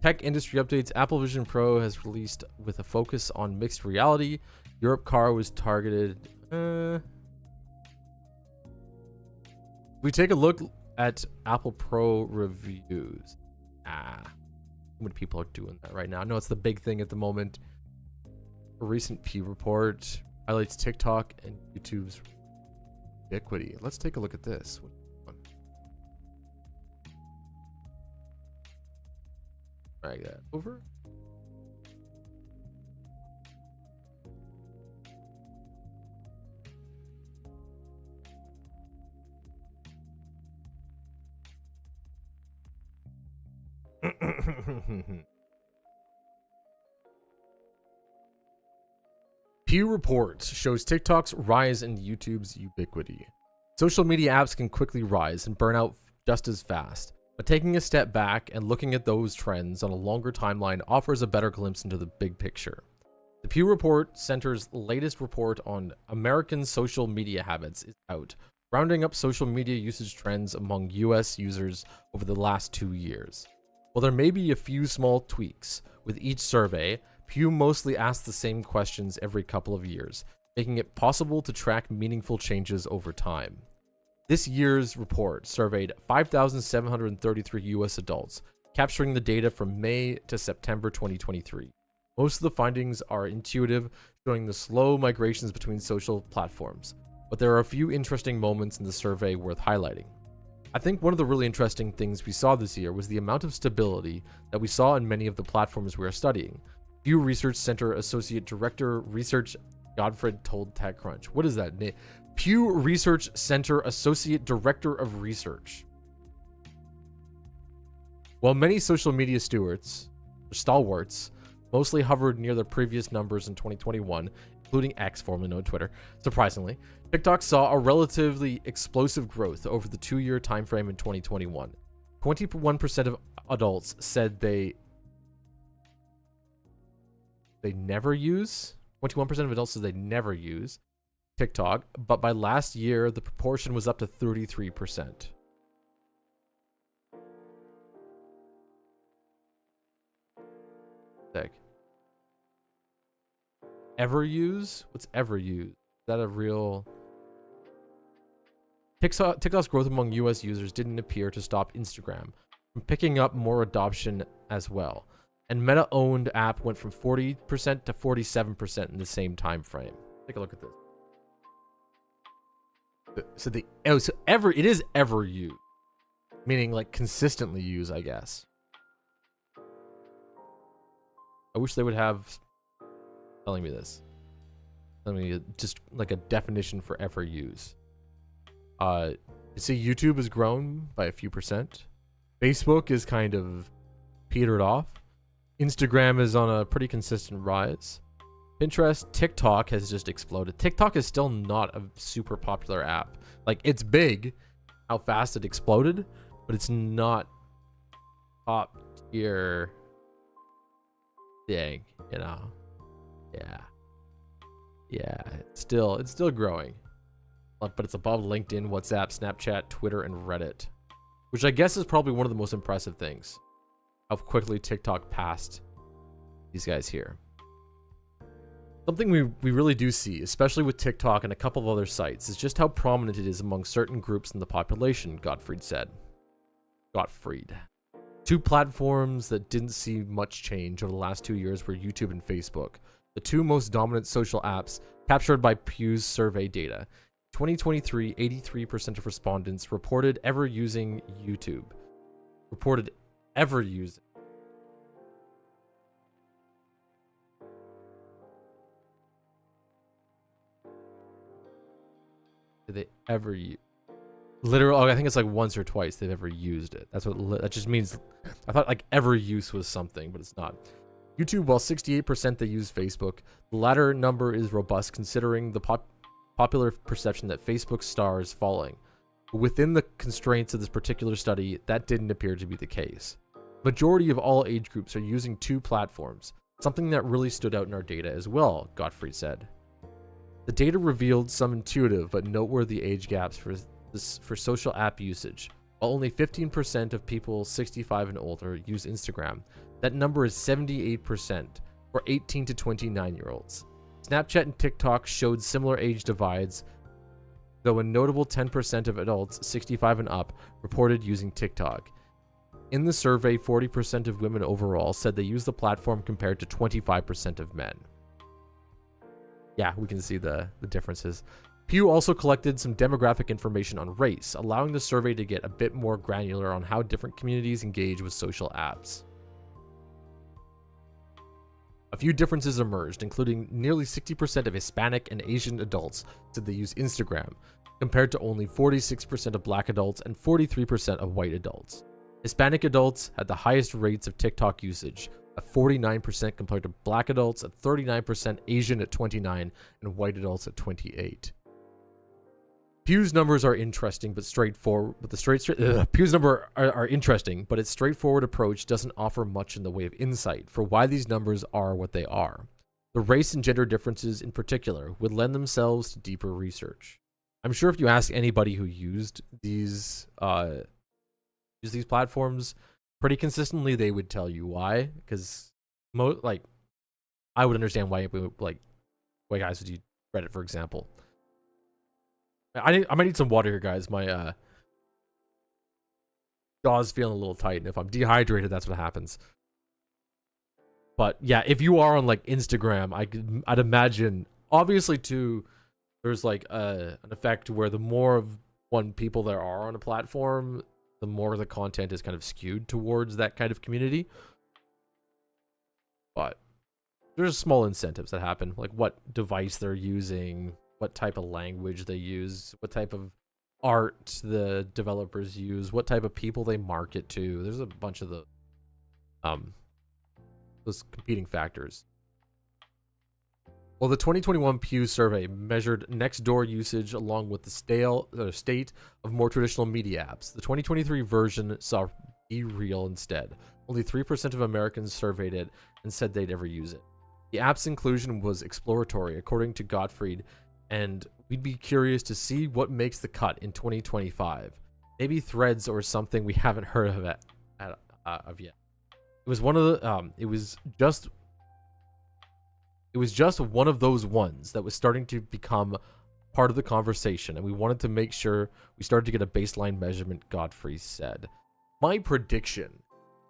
S2: Tech industry updates. Apple Vision Pro has released with a focus on mixed reality. Europe car was targeted. We take a look at Apple Pro reviews. How many people are doing that right now? I know it's the big thing at the moment. A recent P report highlights TikTok and YouTube's ubiquity. Let's take a look at this. Drag that over. Pew report shows TikTok's rise in YouTube's ubiquity. Social media apps can quickly rise and burn out just as fast, but taking a step back and looking at those trends on a longer timeline offers a better glimpse into the big picture. The Pew Report Center's latest report on American social media habits is out, rounding up social media usage trends among US users over the last 2 years. While there may be a few small tweaks with each survey, Pew mostly asks the same questions every couple of years, making it possible to track meaningful changes over time. This year's report surveyed 5,733 US adults, capturing the data from May to September 2023. Most of the findings are intuitive, showing the slow migrations between social platforms, but there are a few interesting moments in the survey worth highlighting. I think one of the really interesting things we saw this year was the amount of stability that we saw in many of the platforms we are studying. Pew Research Center Associate Director Research Godfred told TechCrunch. What is that name? Pew Research Center Associate Director of Research. While many social media stalwarts mostly hovered near their previous numbers in 2021, including X, formerly known as Twitter, surprisingly, TikTok saw a relatively explosive growth over the 2-year timeframe in 2021. 21% of adults said they never use. 21% of adults said they never use TikTok, but by last year, the proportion was up to 33%. Sick. Ever use? What's ever use? Is that a real... TikTok's growth among US users didn't appear to stop Instagram from picking up more adoption as well. And Meta-owned app went from 40% to 47% in the same time frame. Take a look at this. It is ever used, meaning like consistently used, I guess. I wish they would have telling me this. Telling me just like a definition for ever use. You see, YouTube has grown by a few percent. Facebook is kind of petered off. Instagram is on a pretty consistent rise. Pinterest, TikTok has just exploded. TikTok is still not a super popular app. Like, it's big, how fast it exploded, but it's not top tier thing, you know? Yeah, it's still growing. But it's above LinkedIn, WhatsApp, Snapchat, Twitter, and Reddit. Which I guess is probably one of the most impressive things. How quickly TikTok passed these guys here. Something we really do see, especially with TikTok and a couple of other sites, is just how prominent it is among certain groups in the population, Gottfried said. Two platforms that didn't see much change over the last 2 years were YouTube and Facebook, the two most dominant social apps captured by Pew's survey data. 2023, 83% of respondents reported ever using YouTube. Reported ever using. Did they ever use? Literally, I think it's like once or twice they've ever used it. That's what that just means. I thought like ever use was something, but it's not. YouTube, while 68% they use Facebook, the latter number is robust considering the popular perception that Facebook's star is falling. Within the constraints of this particular study, that didn't appear to be the case. Majority of all age groups are using two platforms, something that really stood out in our data as well, Gottfried said. The data revealed some intuitive but noteworthy age gaps for social app usage. While only 15% of people 65 and older use Instagram, that number is 78% for 18 to 29-year-olds. Snapchat and TikTok showed similar age divides, though a notable 10% of adults 65 and up reported using TikTok. In the survey, 40% of women overall said they use the platform compared to 25% of men. Yeah, we can see the differences. Pew also collected some demographic information on race, allowing the survey to get a bit more granular on how different communities engage with social apps. A few differences emerged, including nearly 60% of Hispanic and Asian adults said they use Instagram, compared to only 46% of Black adults and 43% of white adults. Hispanic adults had the highest rates of TikTok usage, at 49% compared to Black adults at 39%, Asian at 29%, and white adults at 28%. Pew's numbers are interesting but straightforward. Pew's numbers are interesting, but its straightforward approach doesn't offer much in the way of insight for why these numbers are what they are. The race and gender differences in particular would lend themselves to deeper research. I'm sure if you ask anybody who used these platforms, pretty consistently they would tell you why, because like I would understand why why guys would use Reddit, for example. I might need some water here, guys. My jaw's feeling a little tight, and if I'm dehydrated, that's what happens. But yeah, if you are on like Instagram, I'd imagine obviously too, there's like an effect where the more of one people there are on a platform, the more the content is kind of skewed towards that kind of community. But there's small incentives that happen, like what device they're using, what type of language they use, what type of art the developers use, what type of people they market to. There's a bunch of those competing factors. Well, the 2021 Pew survey measured Nextdoor usage along with the state of more traditional media apps. The 2023 version saw Be Real instead. Only 3% of Americans surveyed it and said they'd ever use it. The app's inclusion was exploratory, according to Gottfried, and we'd be curious to see what makes the cut in 2025. Maybe Threads or something we haven't heard of yet. It was one of the it was just one of those ones that was starting to become part of the conversation, and we wanted to make sure we started to get a baseline measurement, Godfrey said. My prediction,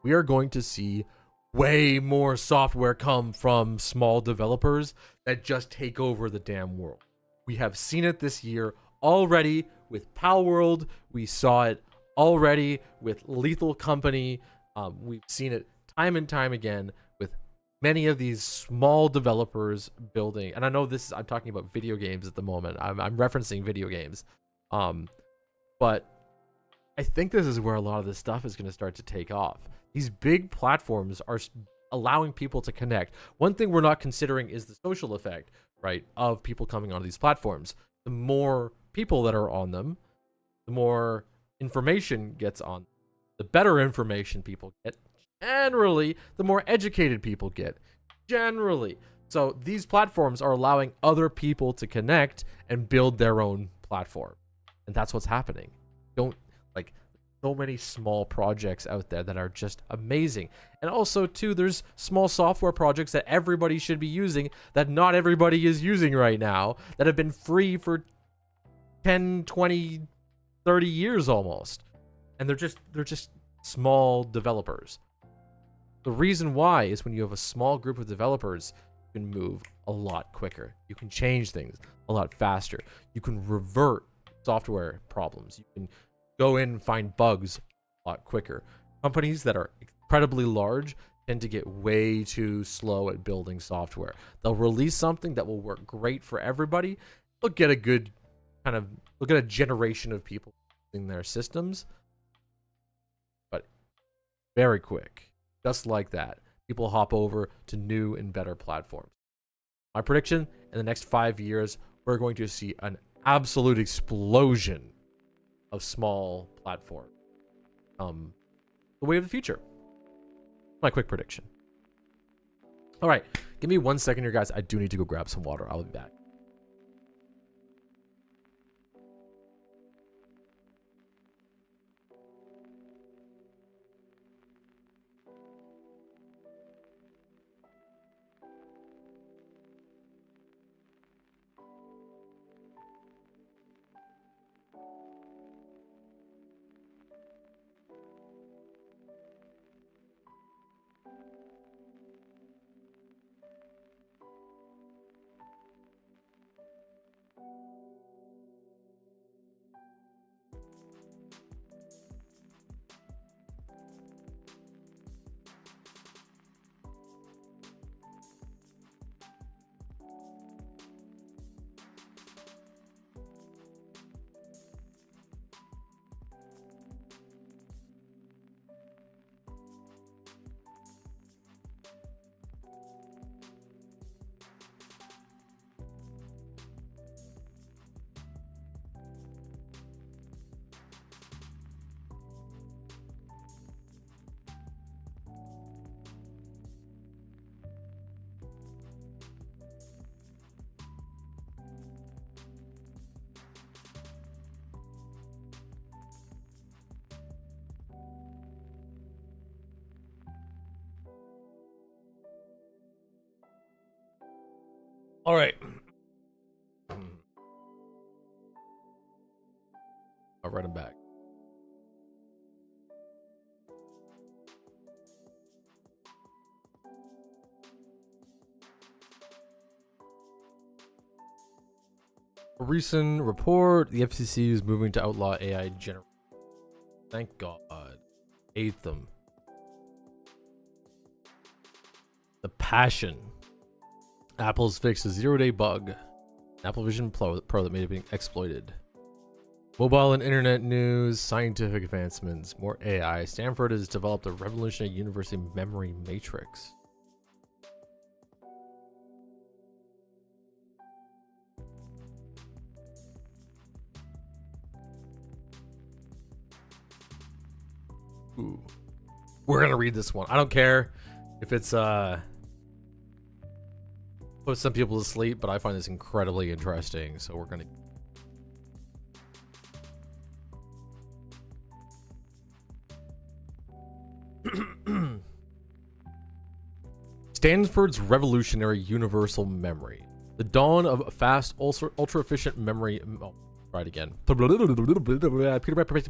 S2: we are going to see way more software come from small developers that just take over the damn world. We have seen it this year already with Palworld. We saw it already with Lethal Company. We've seen it time and time again with many of these small developers building, and I know I'm talking about video games at the moment. I'm referencing video games. But I think this is where a lot of this stuff is going to start to take off. These big platforms are allowing people to connect. One thing we're not considering is the social effect, right, of people coming onto these platforms. The more people that are on them, the more information gets on, the better information people get. Generally, the more educated people get. Generally. So these platforms are allowing other people to connect and build their own platform. And that's what's happening. So many small projects out there that are just amazing. And also, too, there's small software projects that everybody should be using that not everybody is using right now that have been free for 10, 20, 30 years almost. And they're just small developers. The reason why is when you have a small group of developers, you can move a lot quicker. You can change things a lot faster. You can revert software problems. You can go in and find bugs a lot quicker. Companies that are incredibly large tend to get way too slow at building software. They'll release something that will work great for everybody. They'll get a generation of people using their systems, but very quick. Just like that, people hop over to new and better platforms. My prediction, in the next 5 years, we're going to see an absolute explosion of small platforms. The way of the future. My quick prediction. All right, give me 1 second here, guys. I do need to go grab some water. I'll be back. All right. I'll write them back. A recent report, the FCC is moving to outlaw AI generation. Thank God. Ate them. The passion. Apple's fixed a 0-day bug. Apple Vision Pro that may have been exploited. Mobile and internet news, scientific advancements, more AI. Stanford has developed a revolutionary university memory matrix. Ooh. We're gonna read this one. I don't care if it's put some people to sleep, but I find this incredibly interesting, so we're gonna Stanford's revolutionary universal memory. The dawn of a fast, ultra efficient memory. Oh, try it again. Peter Piper picked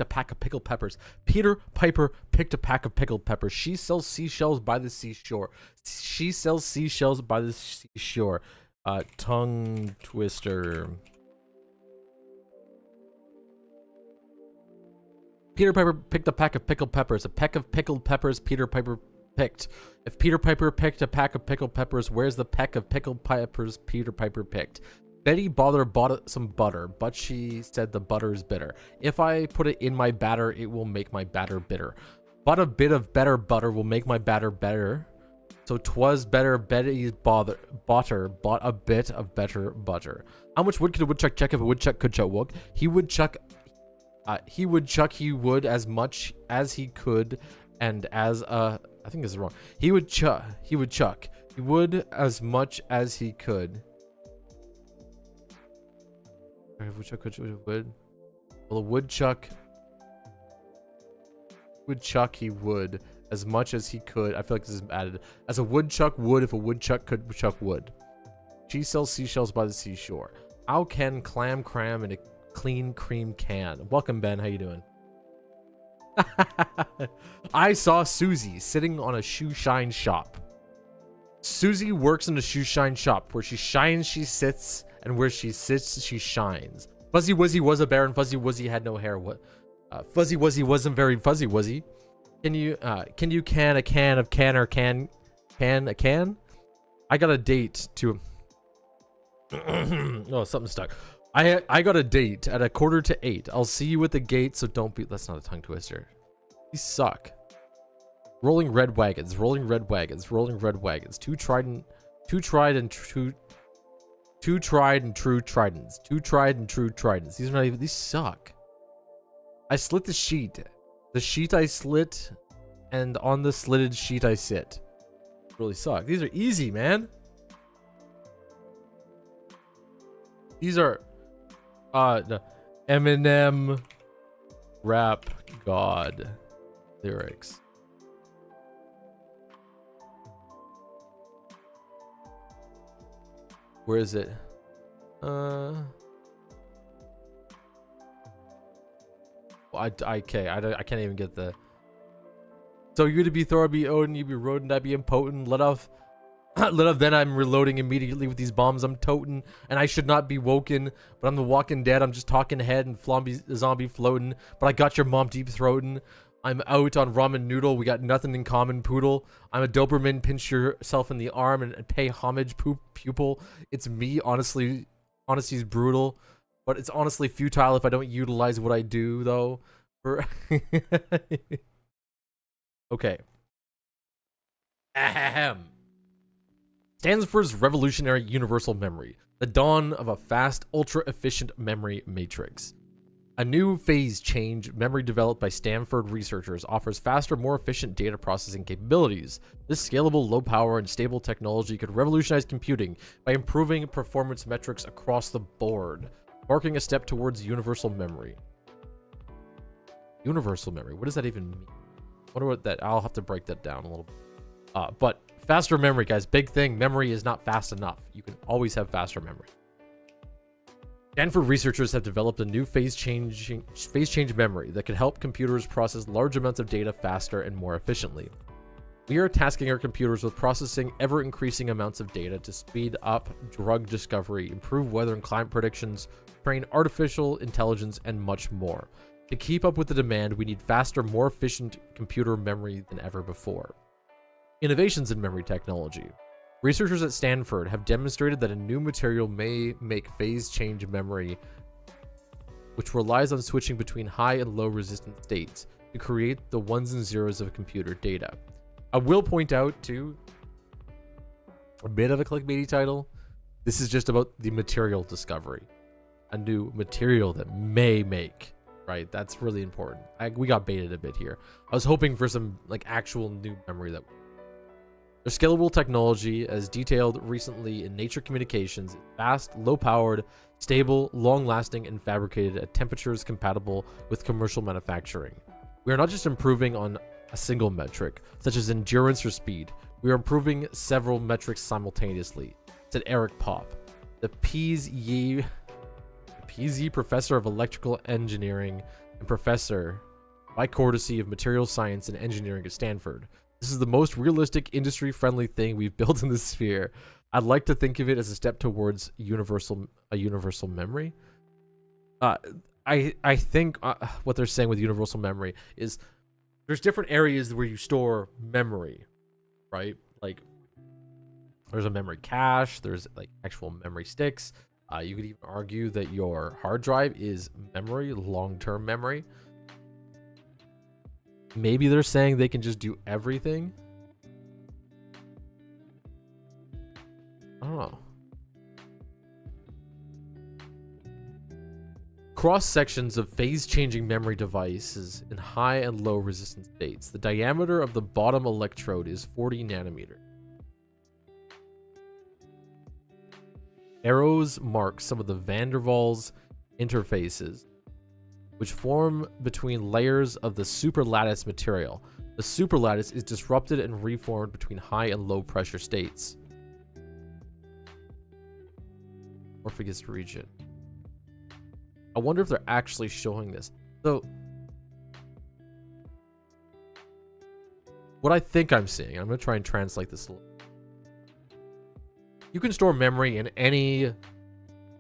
S2: a pack of pickled peppers. Peter Piper picked a pack of pickled peppers. She sells seashells by the seashore. She sells seashells by the seashore. Tongue twister. Peter Piper picked a pack of pickled peppers. A peck of pickled peppers Peter Piper picked. If Peter Piper picked a pack of pickled peppers, where's the peck of pickled peppers Peter Piper picked? Betty bought some butter, but she said the butter is bitter. If I put it in my batter, it will make my batter bitter. But a bit of better butter will make my batter better. So 'twas better Betty's bought a bit of better butter. How much wood could a woodchuck chuck if a woodchuck could chuck wood? He would chuck as much as he could, and as I think this is wrong. He would chuck as much as he could. Woodchuck would. Well, a woodchuck he would as much as he could. I feel like this is added. As a woodchuck would if a woodchuck could chuck wood. She sells seashells by the seashore. How can clam cram in a clean cream can? Welcome, Ben. How you doing? I saw Susie sitting on a shoe shine shop. Susie works in a shoe shine shop. Where she shines, she sits, and where she sits, she shines. Fuzzy Wuzzy was a bear, and Fuzzy Wuzzy had no hair. What? Fuzzy Wuzzy wasn't very fuzzy, was he? Can you can a can of can or can a can? I got a date to. Oh, something stuck. I got a date at 7:45. I'll see you at the gate, so don't be. That's not a tongue twister. These suck. Rolling red wagons, rolling red wagons, rolling red wagons. Two tried and true tridents. Two tried and true tridents. These are not even. These suck. I slit the sheet. The sheet I slit, and on the slitted sheet I sit. Really suck. These are easy, man. These are the Eminem rap god lyrics. Where is it? I can't even get the. So you to be Thor, be Odin, you be Rodin, I be impotent. Let off. Then I'm reloading immediately with these bombs I'm toting, and I should not be woken, but I'm the walking dead. I'm just talking head and zombie floating, but I got your mom deep throating. I'm out on ramen noodle. We got nothing in common, poodle. I'm a Doberman. Pinch yourself in the arm and pay homage, pupil. It's me. Honestly, honesty's brutal, but it's honestly futile if I don't utilize what I do, though. Okay. Ahem. Stanford's revolutionary universal memory. The dawn of a fast, ultra-efficient memory matrix. A new phase change memory developed by Stanford researchers offers faster, more efficient data processing capabilities. This scalable, low power, and stable technology could revolutionize computing by improving performance metrics across the board, marking a step towards universal memory. Universal memory, what does that even mean? I wonder what that, I'll have to break that down a little bit. But faster memory, guys, big thing. Memory is not fast enough. You can always have faster memory. Stanford researchers have developed a new phase change memory that can help computers process large amounts of data faster and more efficiently. We are tasking our computers with processing ever-increasing amounts of data to speed up drug discovery, improve weather and climate predictions, train artificial intelligence, and much more. To keep up with the demand, we need faster, more efficient computer memory than ever before. Innovations in memory technology. Researchers at Stanford have demonstrated that a new material may make phase change memory, which relies on switching between high and low resistance states to create the ones and zeros of computer data. I will point out, too, a bit of a clickbaity title. This is just about the material discovery. A new material that may make, right? That's really important. We got baited a bit here. I was hoping for some like actual new memory that... Their scalable technology, as detailed recently in Nature Communications, is fast, low-powered, stable, long-lasting, and fabricated at temperatures compatible with commercial manufacturing. We are not just improving on a single metric, such as endurance or speed. We are improving several metrics simultaneously, said Eric Popp, the Pease-Yee Professor of Electrical Engineering and Professor, by courtesy of Materials Science and Engineering at Stanford. This is the most realistic, industry-friendly thing we've built in the sphere. I'd like to think of it as a step towards a universal memory. I think what they're saying with universal memory is there's different areas where you store memory, right? Like there's a memory cache, there's like actual memory sticks. You could even argue that your hard drive is memory, long-term memory. Maybe they're saying they can just do everything. I don't know. Cross sections of phase-changing memory devices in high and low resistance states. The diameter of the bottom electrode is 40 nanometer. Arrows mark some of the van der Waals interfaces, which form between layers of the superlattice material. The superlattice is disrupted and reformed between high and low pressure states. Morpheus region. I wonder if they're actually showing this. So, what I think I'm seeing, I'm going to try and translate this a little. You can store memory in any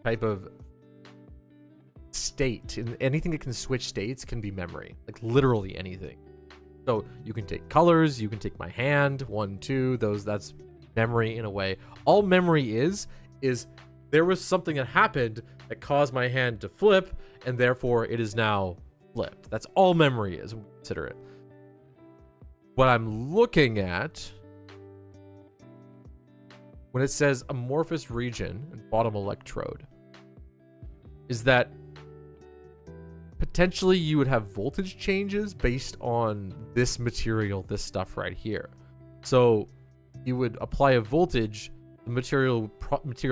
S2: type of state, and anything that can switch states can be memory, like literally anything. So you can take colors, you can take my hand, 1, 2, that's memory in a way. All memory is there was something that happened that caused my hand to flip, and therefore it is now flipped. That's all memory is when we consider it. What I'm looking at when it says amorphous region and bottom electrode is that potentially you would have voltage changes based on this material, this stuff right here. So you would apply a voltage, the material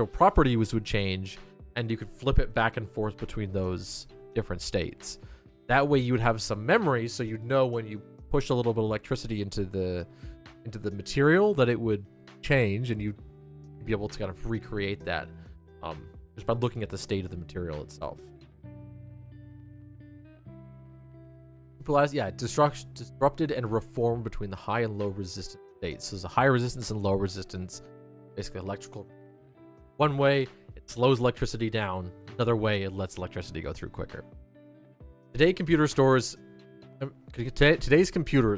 S2: properties would change, and you could flip it back and forth between those different states. That way you would have some memory, so you'd know when you push a little bit of electricity into the material that it would change, and you'd be able to kind of recreate that just by looking at the state of the material itself. Disrupted and reformed between the high and low resistance states. So there's a high resistance and low resistance, basically electrical. One way, it slows electricity down. Another way, it lets electricity go through quicker. Today's computers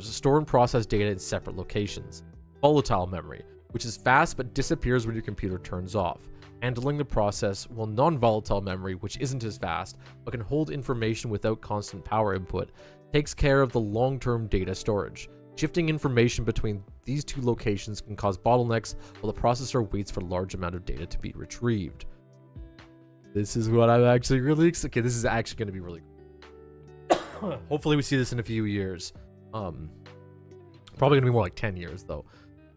S2: store and process data in separate locations. Volatile memory, which is fast but disappears when your computer turns off. Handling the process, while non-volatile memory, which isn't as fast but can hold information without constant power input, takes care of the long-term data storage. Shifting information between these two locations can cause bottlenecks while the processor waits for a large amount of data to be retrieved. This is what I'm actually really excited. Okay, this is actually going to be really cool. Hopefully we see this in a few years. Probably going to be more like 10 years though.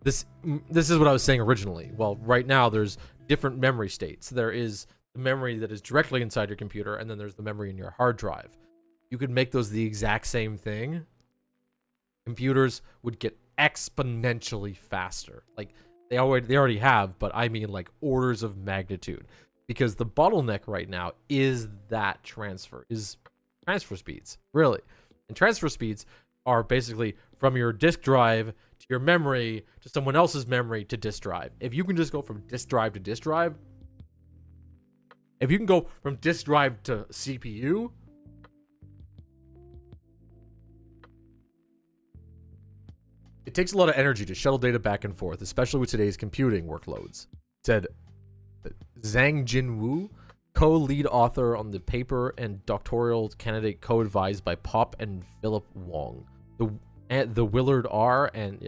S2: This is what I was saying originally. Well, right now there's different memory states. There is the memory that is directly inside your computer, and then there's the memory in your hard drive. You could make those the exact same thing. Computers would get exponentially faster. Like they already have, but I mean like orders of magnitude. Because the bottleneck right now is transfer speeds, really. And transfer speeds are basically from your disk drive to your memory to someone else's memory to disk drive. If you can just go from disk drive to disk drive, if you can go from disk drive to CPU, it takes a lot of energy to shuttle data back and forth, especially with today's computing workloads, said Zhang Jinwu, co-lead author on the paper and doctoral candidate co-advised by Pop and Philip Wong. The Willard R. and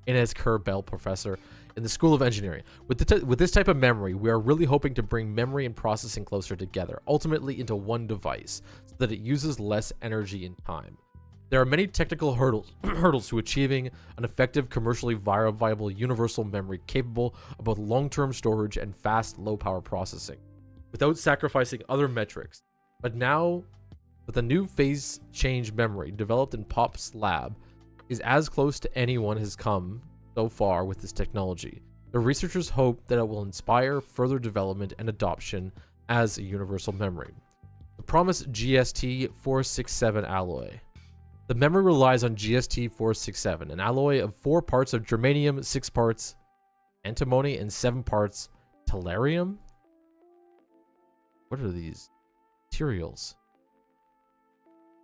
S2: Inez Kerr Bell professor in the School of Engineering. With this type of memory, we are really hoping to bring memory and processing closer together, ultimately into one device, so that it uses less energy and time. There are many technical hurdles to achieving an effective, commercially viable universal memory capable of both long-term storage and fast, low-power processing, without sacrificing other metrics. But the new phase change memory developed in Pop's lab is as close to anyone has come so far with this technology. The researchers hope that it will inspire further development and adoption as a universal memory. The promised GST-467 alloy. The memory relies on GST-467, an alloy of 4 parts of germanium, 6 parts antimony, and 7 parts tellurium. What are these materials?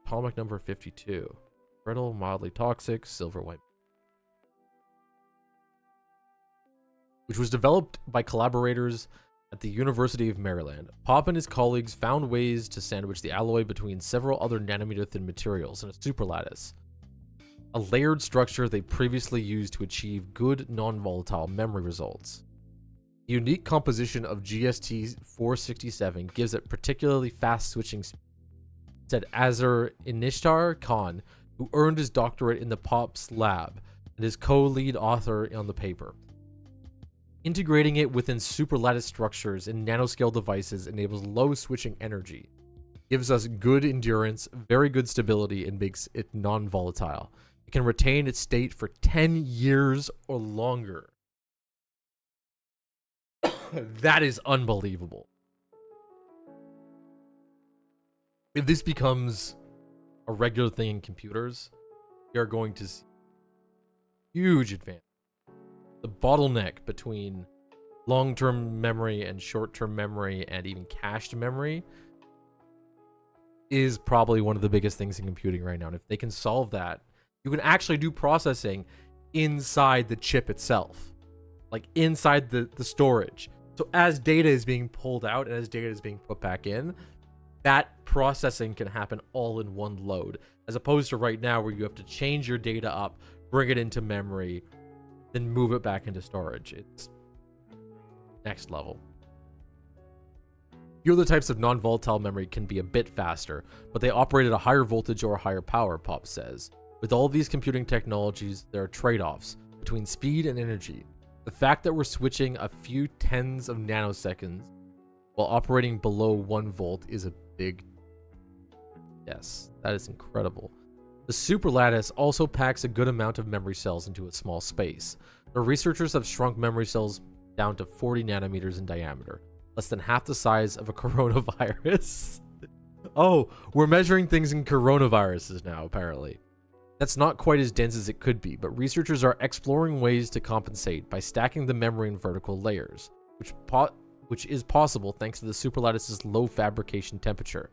S2: Atomic number 52. Brittle, mildly toxic, silver white. Which was developed by collaborators at the University of Maryland. Pop and his colleagues found ways to sandwich the alloy between several other nanometer thin materials in a superlattice, a layered structure they previously used to achieve good non-volatile memory results. The unique composition of GST-467 gives it particularly fast switching speed, said Azar Inishtar Khan, who earned his doctorate in the Pop's lab and is co-lead author on the paper. Integrating it within superlattice structures in nanoscale devices enables low switching energy, gives us good endurance, very good stability, and makes it non-volatile. It can retain its state for 10 years or longer. That is unbelievable. If this becomes a regular thing in computers, we are going to see huge advance. The bottleneck between long-term memory and short-term memory and even cached memory is probably one of the biggest things in computing right now. And if they can solve that, you can actually do processing inside the chip itself, like inside the storage. So as data is being pulled out and as data is being put back in, that processing can happen all in one load, as opposed to right now where you have to change your data up, bring it into memory, then move it back into storage. It's next level. Few other types of non-volatile memory can be a bit faster, but they operate at a higher voltage or a higher power, Pop says. With all these computing technologies, there are trade-offs between speed and energy. The fact that we're switching a few tens of nanoseconds while operating below 1 volt is a big... Yes, that is incredible. The superlattice also packs a good amount of memory cells into a small space. The researchers have shrunk memory cells down to 40 nanometers in diameter, less than half the size of a coronavirus. Oh, we're measuring things in coronaviruses now, apparently. That's not quite as dense as it could be, but researchers are exploring ways to compensate by stacking the memory in vertical layers, which is possible thanks to the superlattice's low fabrication temperature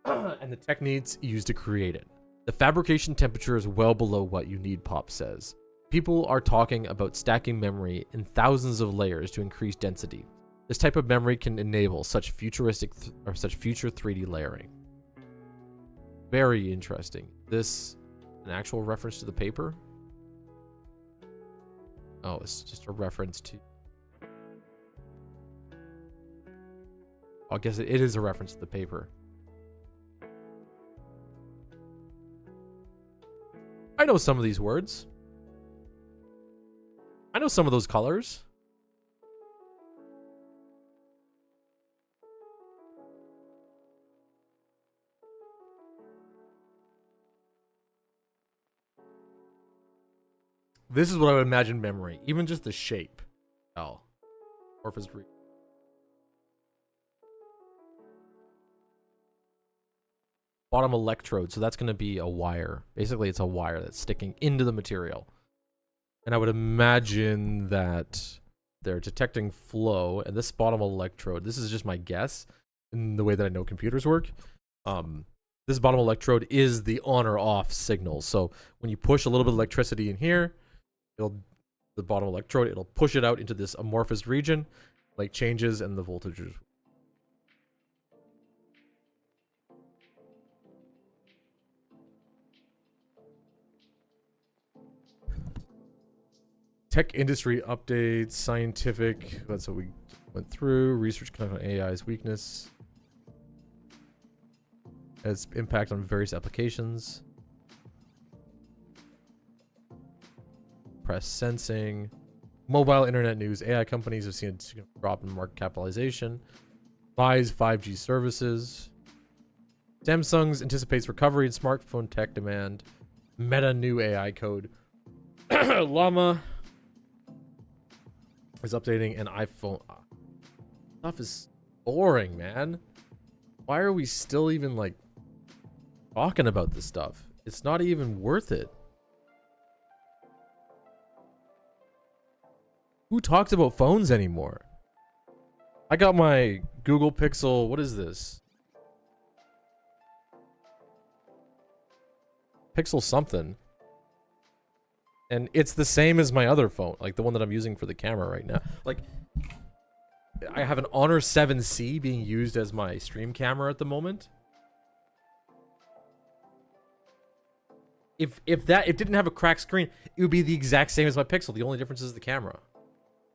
S2: and the techniques used to create it. The fabrication temperature is well below what you need, Pop says. People are talking about stacking memory in thousands of layers to increase density. This type of memory can enable such future 3D layering. Very interesting. This an actual reference to the paper? Oh, it's just a reference to... I guess it is a reference to the paper. I know some of these words. I know some of those colors. This is what I would imagine memory. Even just the shape. Oh. Amorphous region. Bottom electrode. So that's going to be a wire. Basically, it's a wire that's sticking into the material. And I would imagine that they're detecting flow. And this bottom electrode, this is just my guess in the way that I know computers work. This bottom electrode is the on or off signal. So when you push a little bit of electricity in here, the bottom electrode, it'll push it out into this amorphous region, like changes and the voltages. Tech industry updates, scientific, that's what we went through. Research conducted on AI's weakness. Its impact on various applications. Press sensing. Mobile internet news. AI companies have seen a drop in market capitalization. Buys 5G services. Samsung's anticipates recovery in smartphone tech demand. Meta new AI code. Llama is updating an iPhone. Stuff is boring, man. Why are we still even like talking about this stuff? It's not even worth it. Who talks about phones anymore? I got my Google Pixel. What is this? Pixel something. And it's the same as my other phone, like the one that I'm using for the camera right now. Like, I have an Honor 7C being used as my stream camera at the moment. If it didn't have a cracked screen, it would be the exact same as my Pixel. The only difference is the camera.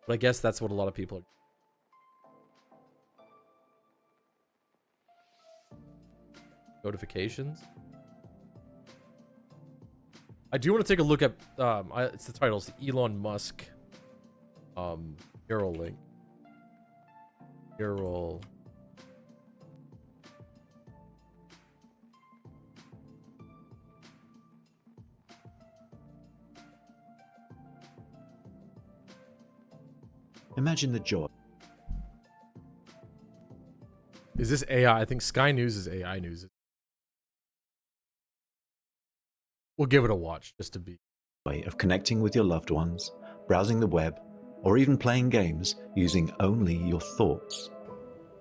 S2: But I guess that's what a lot of people are. Notifications. I do want to take a look at it's the title, it's the Elon Musk Neuralink. Neural.
S3: Imagine the joy.
S2: Is this AI? I think Sky News is AI News. We'll give it a watch just to be.
S3: Of connecting with your loved ones, browsing the web, or even playing games using only your thoughts.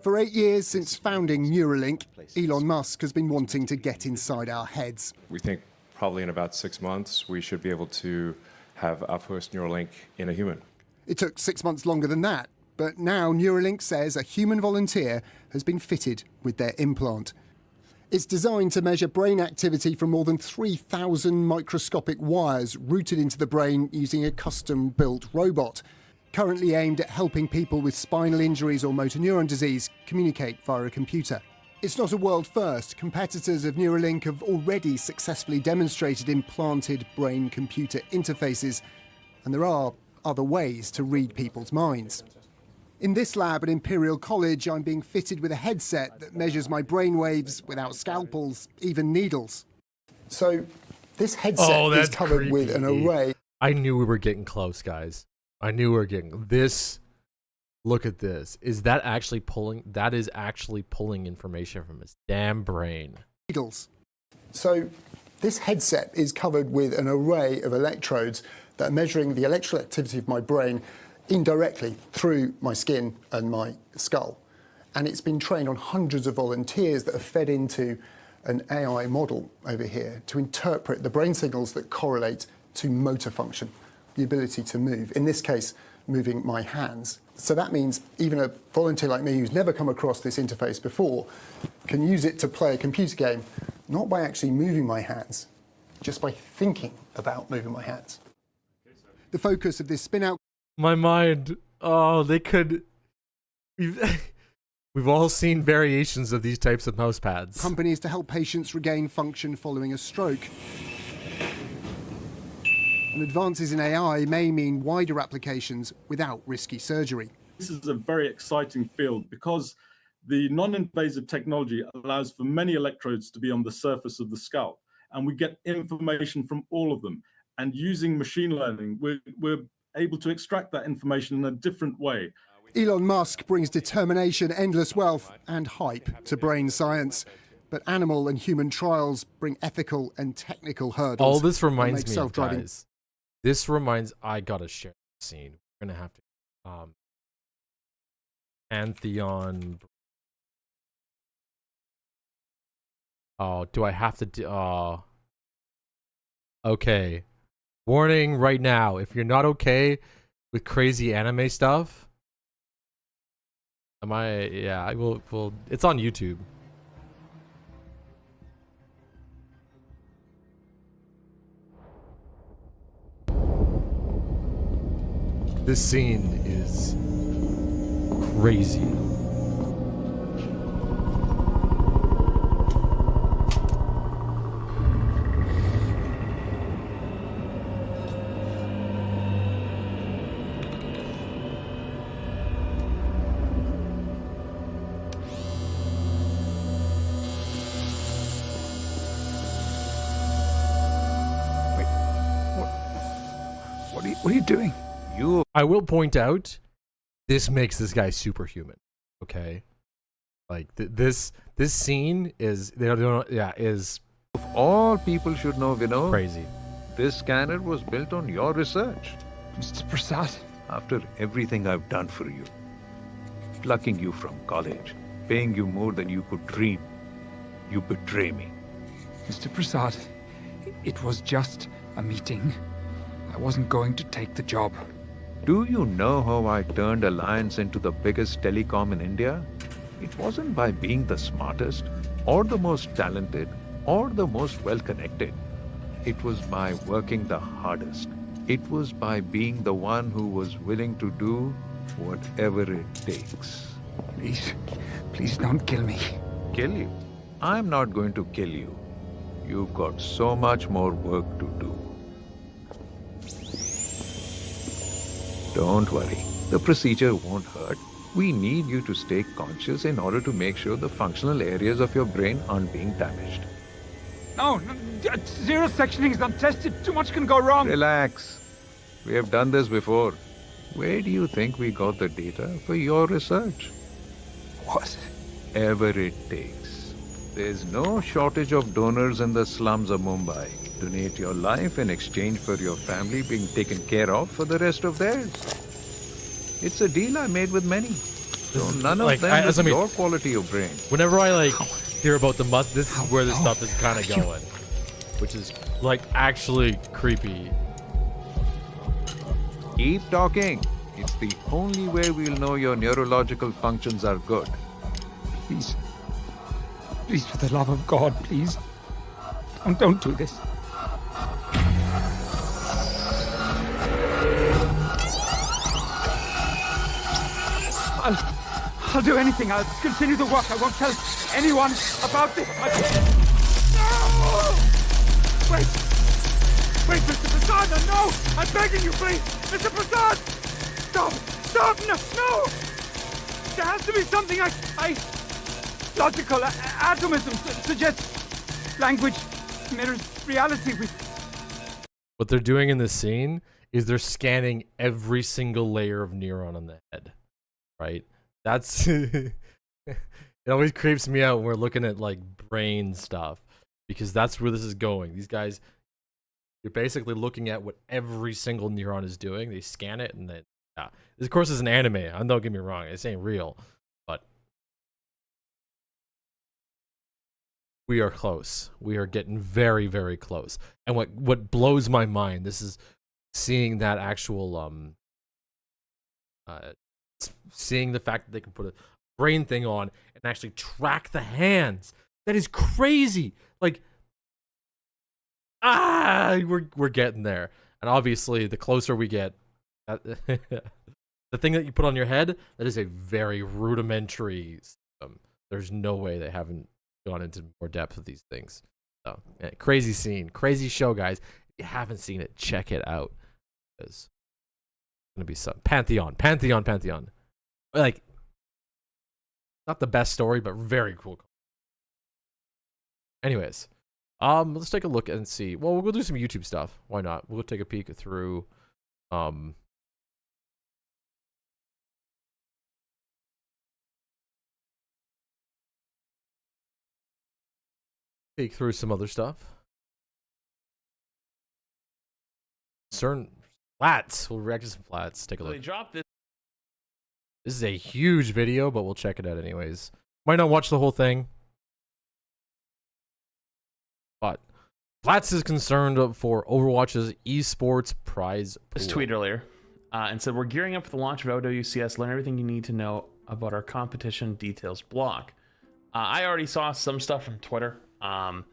S4: For 8 years since founding Neuralink, Elon Musk has been wanting to get inside our heads.
S5: We think probably in about 6 months, we should be able to have our first Neuralink in a human.
S4: It took 6 months longer than that, but now Neuralink says a human volunteer has been fitted with their implant. It's designed to measure brain activity from more than 3,000 microscopic wires routed into the brain using a custom-built robot, currently aimed at helping people with spinal injuries or motor neuron disease communicate via a computer. It's not a world first. Competitors of Neuralink have already successfully demonstrated implanted brain-computer interfaces, and there are other ways to read people's minds. In this lab at Imperial College, I'm being fitted with a headset that measures my brainwaves without scalpels, even needles. So this headset is covered with an array.
S2: I knew we were getting close, guys. I knew we were getting this. Look at this. Is that actually pulling? That is actually pulling information from his damn brain.
S4: Needles. So this headset is covered with an array of electrodes that are measuring the electrical activity of my brain indirectly through my skin and my skull. And it's been trained on hundreds of volunteers that are fed into an AI model over here to interpret the brain signals that correlate to motor function, the ability to move, in this case, moving my hands. So that means even a volunteer like me who's never come across this interface before can use it to play a computer game, not by actually moving my hands, just by thinking about moving my hands. The focus of this spin-out.
S2: My mind. Oh, they could. We've all seen variations of these types of mouse pads.
S4: Companies to help patients regain function following a stroke. And advances in AI may mean wider applications without risky surgery.
S6: This is a very exciting field because the non-invasive technology allows for many electrodes to be on the surface of the scalp, and we get information from all of them. and using machine learning, we're able to extract that information in a different way.
S4: Elon Musk brings determination, endless wealth, and hype to brain science. But animal and human trials bring ethical and technical hurdles.
S2: All this
S4: that
S2: reminds
S4: make
S2: me of,
S4: self-driving.
S2: guys. I gotta share the scene. We're gonna have to. Pantheon. Oh, do I have to do? Oh. Okay. Warning right now. If you're not okay with crazy anime stuff, yeah, I will. It's on YouTube. This scene is crazy.
S7: What are you doing?
S2: I will point out, this makes this guy superhuman. Okay, like this scene is is
S7: Of all people should know, Vinod,
S2: crazy.
S7: this scanner was built on your research.
S8: Mr. Prasad,
S7: After everything I've done for you, plucking you from college, paying you more than you could dream, you betray me.
S8: Mr. Prasad, it was just a meeting. I wasn't going to take the job.
S7: Do you know how I turned Alliance into the biggest telecom in India? It wasn't by being the smartest, or the most talented, or the most well-connected. It was by working the hardest. It was by being the one who was willing to do whatever it takes.
S8: Please don't kill me.
S7: Kill you? I'm not going to kill you. You've got so much more work to do. Don't worry, the procedure won't hurt. We need you to stay conscious in order to make sure the functional areas of your brain aren't being damaged.
S8: No, zero sectioning is untested. Too much can go wrong.
S7: Relax. We have done this before. Where do you think we got the data for your research? Whatever it takes. There's no shortage of donors in the slums of Mumbai. Donate your life in exchange for your family being taken care of for the rest of theirs. It's a deal I made with many. So none of them is your quality of brain.
S2: Whenever I hear about the Musk, this is where this stuff is kind of going, which is actually creepy.
S7: Keep talking. It's the only way we'll know your neurological functions are good.
S8: Please, for the love of God, please. Don't do this. I'll do anything. I'll continue the work. I won't tell anyone about this. No! Wait, Mr. Prasad, no! I'm begging you, please! Mr. Prasad! Stop, no! There has to be something logical. Atomism suggests language mirrors reality.
S2: What they're doing in this scene is they're scanning every single layer of neuron on the head, right? That's it always creeps me out when we're looking at brain stuff, because that's where this is going. These guys, you're basically looking at what every single neuron is doing. They scan it, and then this of course is an anime. Don't get me wrong, this ain't real, but we are close. We are getting very, very close. And what blows my mind, this is seeing that actual seeing the fact that they can put a brain thing on and actually track the hands. That is crazy. We're getting there. And obviously, the closer we get, the thing that you put on your head, that is a very rudimentary system. There's no way they haven't gone into more depth with these things. So, yeah, crazy scene, crazy show, guys. If you haven't seen it, check it out. It's gonna be some Pantheon. Not the best story, but very cool. Anyways, Let's take a look and see. Well, we'll do some YouTube stuff. Why not? We'll take a peek through, some other stuff. Certain flats. We'll react to some flats. Take a look.
S9: They dropped this.
S2: This is a huge video, but we'll check it out anyways. Might not watch the whole thing, but Flats is concerned for Overwatch's esports prize pool.
S9: This tweet earlier and said, we're gearing up for the launch of OWCS. Learn everything you need to know about our competition details blog. I already saw some stuff from Twitter, and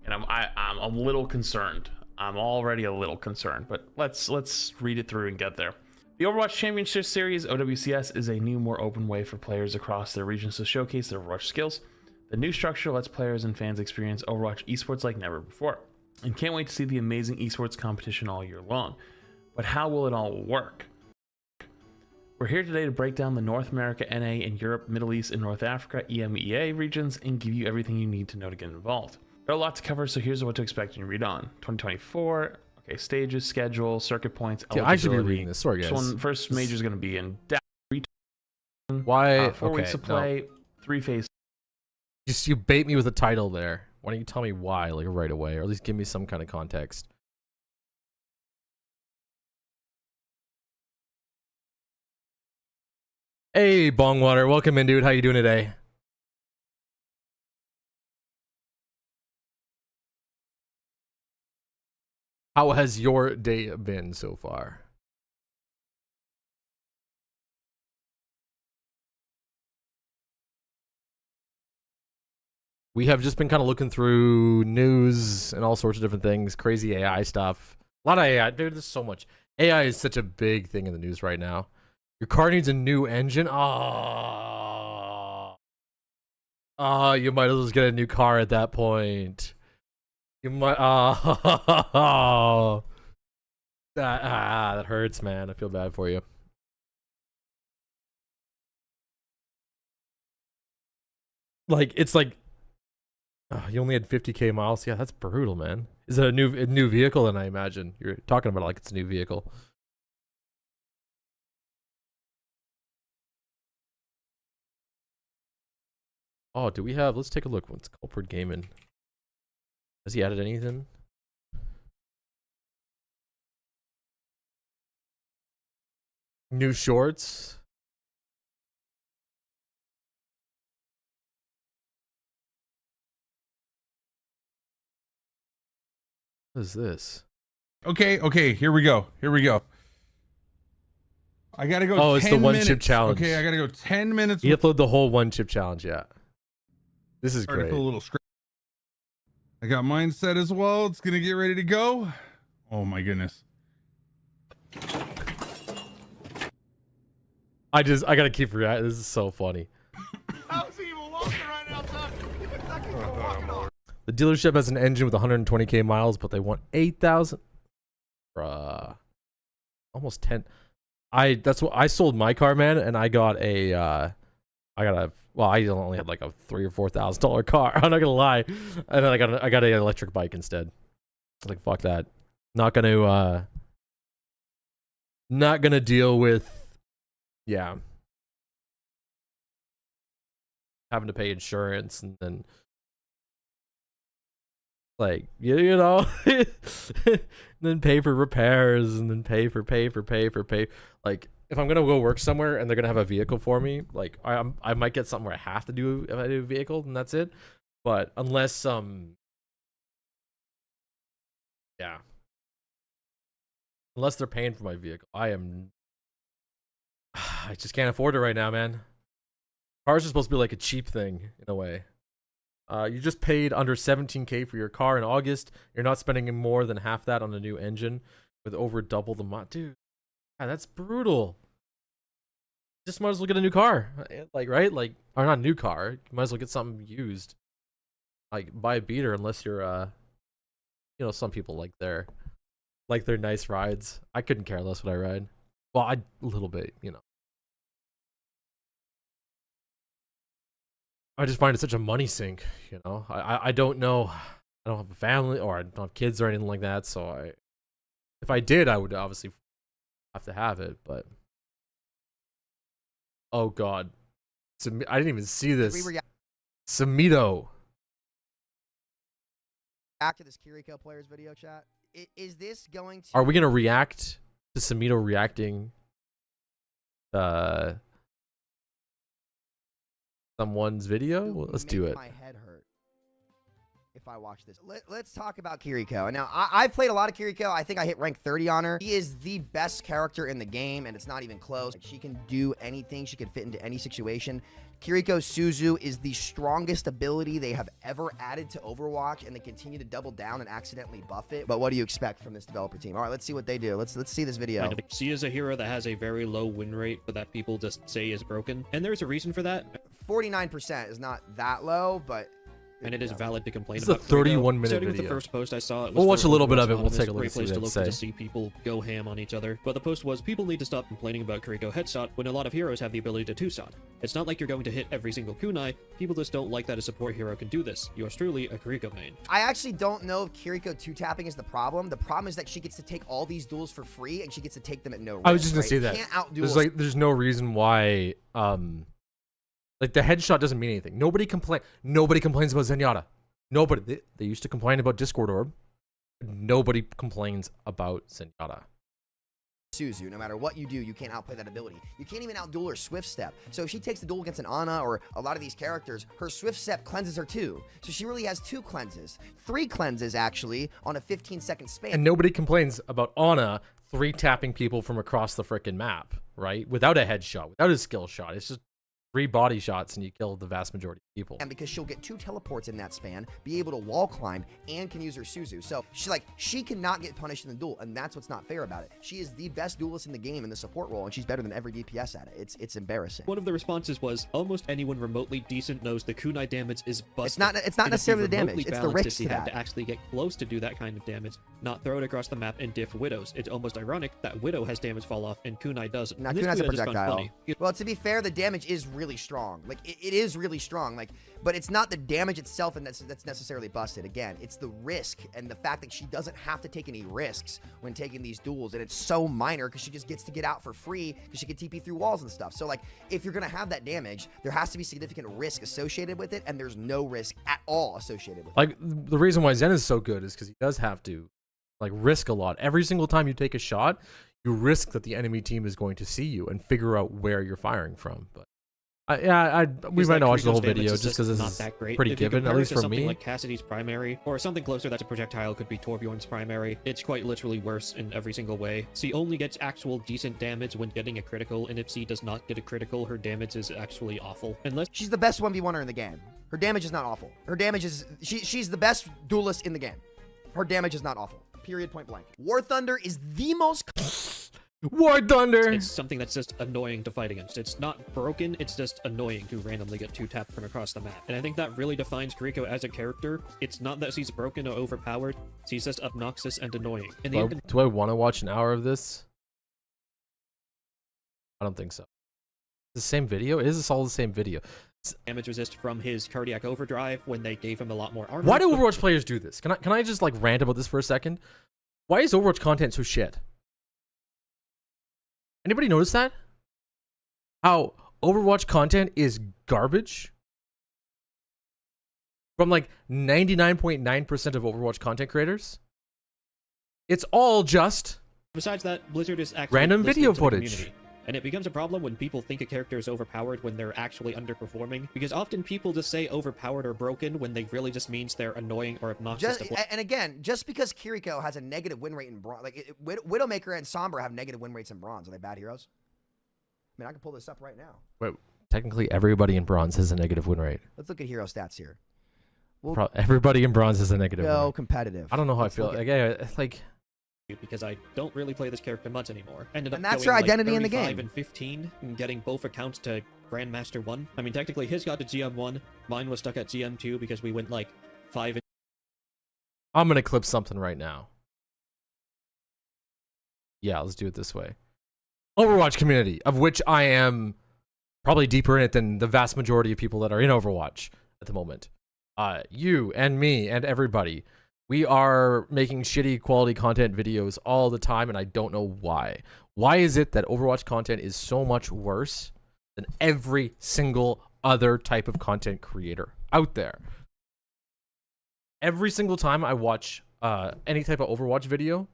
S9: I'm a little concerned. I'm already a little concerned, but let's read it through and get there. The Overwatch Championship Series, OWCS, is a new, more open way for players across their regions to showcase their Overwatch skills. The new structure lets players and fans experience Overwatch esports like never before, and can't wait to see the amazing esports competition all year long. But how will it all work? We're here today to break down the North America, NA, and Europe, Middle East, and North Africa, EMEA regions, and give you everything you need to know to get involved. Got a lot to cover, so here's what to expect when you read on. 2024, okay, stages, schedule, circuit points,
S2: I should be reading this. Sorry, guys.
S9: First major is going to be in
S2: Why?
S9: 4 weeks of play, 3 phases.
S2: You bait me with a title there. Why don't you tell me why, like right away, or at least give me some kind of context? Hey, Bongwater, welcome in, dude. How you doing today? How has your day been so far? We have just been kind of looking through news and all sorts of different things, crazy AI stuff. A lot of AI, dude, there's so much. AI is such a big thing in the news right now. Your car needs a new engine? Oh, you might as well just get a new car at that point. You might, that hurts, man. I feel bad for you. Like, it's like, you only had 50k miles. Yeah, that's brutal, man. Is it a new vehicle? Then I imagine you're talking about it like it's a new vehicle. Oh, do we have? Let's take a look. What's Culprit Gaming? Has he added anything? New shorts? What is this?
S10: Okay, here we go. I gotta go.
S2: Oh, it's the one
S10: minutes.
S2: chip challenge.
S10: Okay, I gotta go 10 minutes.
S2: You upload the whole one chip challenge, yeah. This is great.
S10: A little script. I got mine set as well. It's gonna get ready to go. Oh my goodness.
S2: I gotta keep reacting. This is so funny. The dealership has an engine with 120k miles, but they want 8,000. Bruh. Almost 10. That's what I sold my car, man, and I got a well, I only had like a $3,000 or $4,000 car. I'm not gonna lie, and then I got an electric bike instead. Like, fuck that. Not gonna deal with, yeah, having to pay insurance and then, like, you know, then pay for repairs and then pay. Like, if I'm gonna go work somewhere and they're gonna have a vehicle for me, like, I might get something where I have to do, if I do a vehicle, and that's it. But unless yeah, unless they're paying for my vehicle, I just can't afford it right now, man. Cars are supposed to be like a cheap thing in a way. You just paid under 17k for your car in August. You're not spending more than half that on a new engine with over double the amount. Dude, God, that's brutal. Just might as well get a new car. Like, right? Like, or not a new car. You might as well get something used. Like, buy a beater unless you're, you know, some people like their nice rides. I couldn't care less what I ride. Well, a little bit, you know. I just find it such a money sink, you know. I don't know I don't have a family or I don't have kids or anything like that. So if I did, I would obviously have to have it. But oh god, I didn't even see this. Samito.
S11: Back to this Kiriko player's video chat. Is this going to?
S2: Are we gonna react to Samito reacting? Someone's video? Well, let's do it.
S11: My head hurt if I watch this. Let's talk about Kiriko. Now, I've played a lot of Kiriko. I think I hit rank 30 on her. She is the best character in the game, and it's not even close. She can do anything. She can fit into any situation. Kiriko Suzu is the strongest ability they have ever added to Overwatch, and they continue to double down and accidentally buff it. But what do you expect from this developer team? All right, let's see what they do. Let's see this video.
S12: She is a hero that has a very low win rate, but that people just say is broken, and there's a reason for that.
S11: 49% is not that low, but
S12: and it is valid to complain
S2: this
S12: about.
S2: This is a 31-minute
S12: Starting
S2: video.
S12: With the first post I saw, it was
S2: we'll watch a little bit of it. We'll take a look
S12: great place to look
S2: say.
S12: to see people go ham on each other. But the post was, people need to stop complaining about Kiriko headshot when a lot of heroes have the ability to two-shot. It's not like you're going to hit every single kunai. People just don't like that a support hero can do this. Yours truly, a Kiriko main.
S11: I actually don't know if Kiriko two-tapping is the problem. The problem is that she gets to take all these duels for free, and she gets to take them at no risk.
S2: I was just gonna say that.
S11: Can't out-duel.
S2: There's no reason why like the headshot doesn't mean anything. Nobody complains about Zenyatta. Nobody. They used to complain about Discord Orb. Nobody complains about Zenyatta.
S11: Suzu, no matter what you do, you can't outplay that ability. You can't even outduel her Swift Step. So if she takes the duel against an Ana or a lot of these characters, her Swift Step cleanses her too. So she really has 2 cleanses. 3 cleanses, actually, on a 15-second span.
S2: And nobody complains about Ana 3-tapping people from across the frickin' map, right? Without a headshot, without a skill shot. It's just 3 body shots and you kill the vast majority of people.
S11: And because she'll get 2 teleports in that span, be able to wall climb, and can use her Suzu. So she cannot get punished in the duel, and that's what's not fair about it. She is the best duelist in the game in the support role, and she's better than every DPS at it. It's embarrassing.
S12: One of the responses was, almost anyone remotely decent knows the kunai damage is busted.
S11: It's not necessarily the damage, it's the risk to that.
S12: To actually get close to do that kind of damage, not throw it across the map and diff Widows. It's almost ironic that Widow has damage fall off and kunai doesn't.
S11: Now kunai's a projectile. Well, to be fair, the damage is really strong. Like it is really strong. Like, but it's not the damage itself and that's necessarily busted. Again, it's the risk and the fact that she doesn't have to take any risks when taking these duels, and it's so minor because she just gets to get out for free because she can TP through walls and stuff. So like, if you're gonna have that damage, there has to be significant risk associated with it, and there's no risk at all associated with it.
S2: Like the reason why Zen is so good is because he does have to like risk a lot. Every single time you take a shot, you risk that the enemy team is going to see you and figure out where you're firing from. But we might not watch the whole video just because this is pretty given, at least for me.
S12: Like Cassidy's primary, or something closer that's a projectile could be Torbjorn's primary. It's quite literally worse in every single way. C only gets actual decent damage when getting a critical, and if C does not get a critical, her damage is actually awful. Unless
S11: she's the best 1v1er in the game. Her damage is not awful. Her damage is she's the best duelist in the game. Her damage is not awful. Period. Point blank. War Thunder is the most.
S2: War Thunder!
S12: It's something that's just annoying to fight against. It's not broken, it's just annoying to randomly get 2-tapped from across the map. And I think that really defines Kiriko as a character. It's not that she's broken or overpowered, she's just obnoxious and annoying. And
S2: do I want to watch an hour of this? I don't think so. The same video? Is this all the same video?
S12: Damage resist from his cardiac overdrive when they gave him a lot more armor.
S2: Why do Overwatch players do this? Can I just like rant about this for a second? Why is Overwatch content so shit? Anybody notice that? How Overwatch content is garbage? From like 99.9% of Overwatch content creators? It's all just
S12: besides that, Blizzard is actually
S2: random video footage.
S12: And it becomes a problem when people think a character is overpowered when they're actually underperforming, because often people just say overpowered or broken when they really just means they're annoying or obnoxious to play.
S11: And again, just because Kiriko has a negative win rate in bronze, like Widowmaker and Sombra have negative win rates in bronze, are they bad heroes? I mean, I can pull this up right now.
S2: Wait, technically everybody in bronze has a negative win rate.
S11: Let's look at hero stats here.
S2: Everybody in bronze has a negative win rate.
S11: Competitive.
S2: I don't know how I feel. Like,
S12: because I don't really play this character much anymore.
S11: And that's your identity in the game.
S12: 35 and 15 and getting both accounts to Grandmaster 1. I mean, technically his got to GM 1. Mine was stuck at GM 2 because we went like 5 and...
S2: I'm going to clip something right now. Yeah, let's do it this way. Overwatch community, of which I am probably deeper in it than the vast majority of people that are in Overwatch at the moment. You and me and everybody. We are making shitty quality content videos all the time, and I don't know why. Why is it that Overwatch content is so much worse than every single other type of content creator out there? Every single time I watch any type of Overwatch video,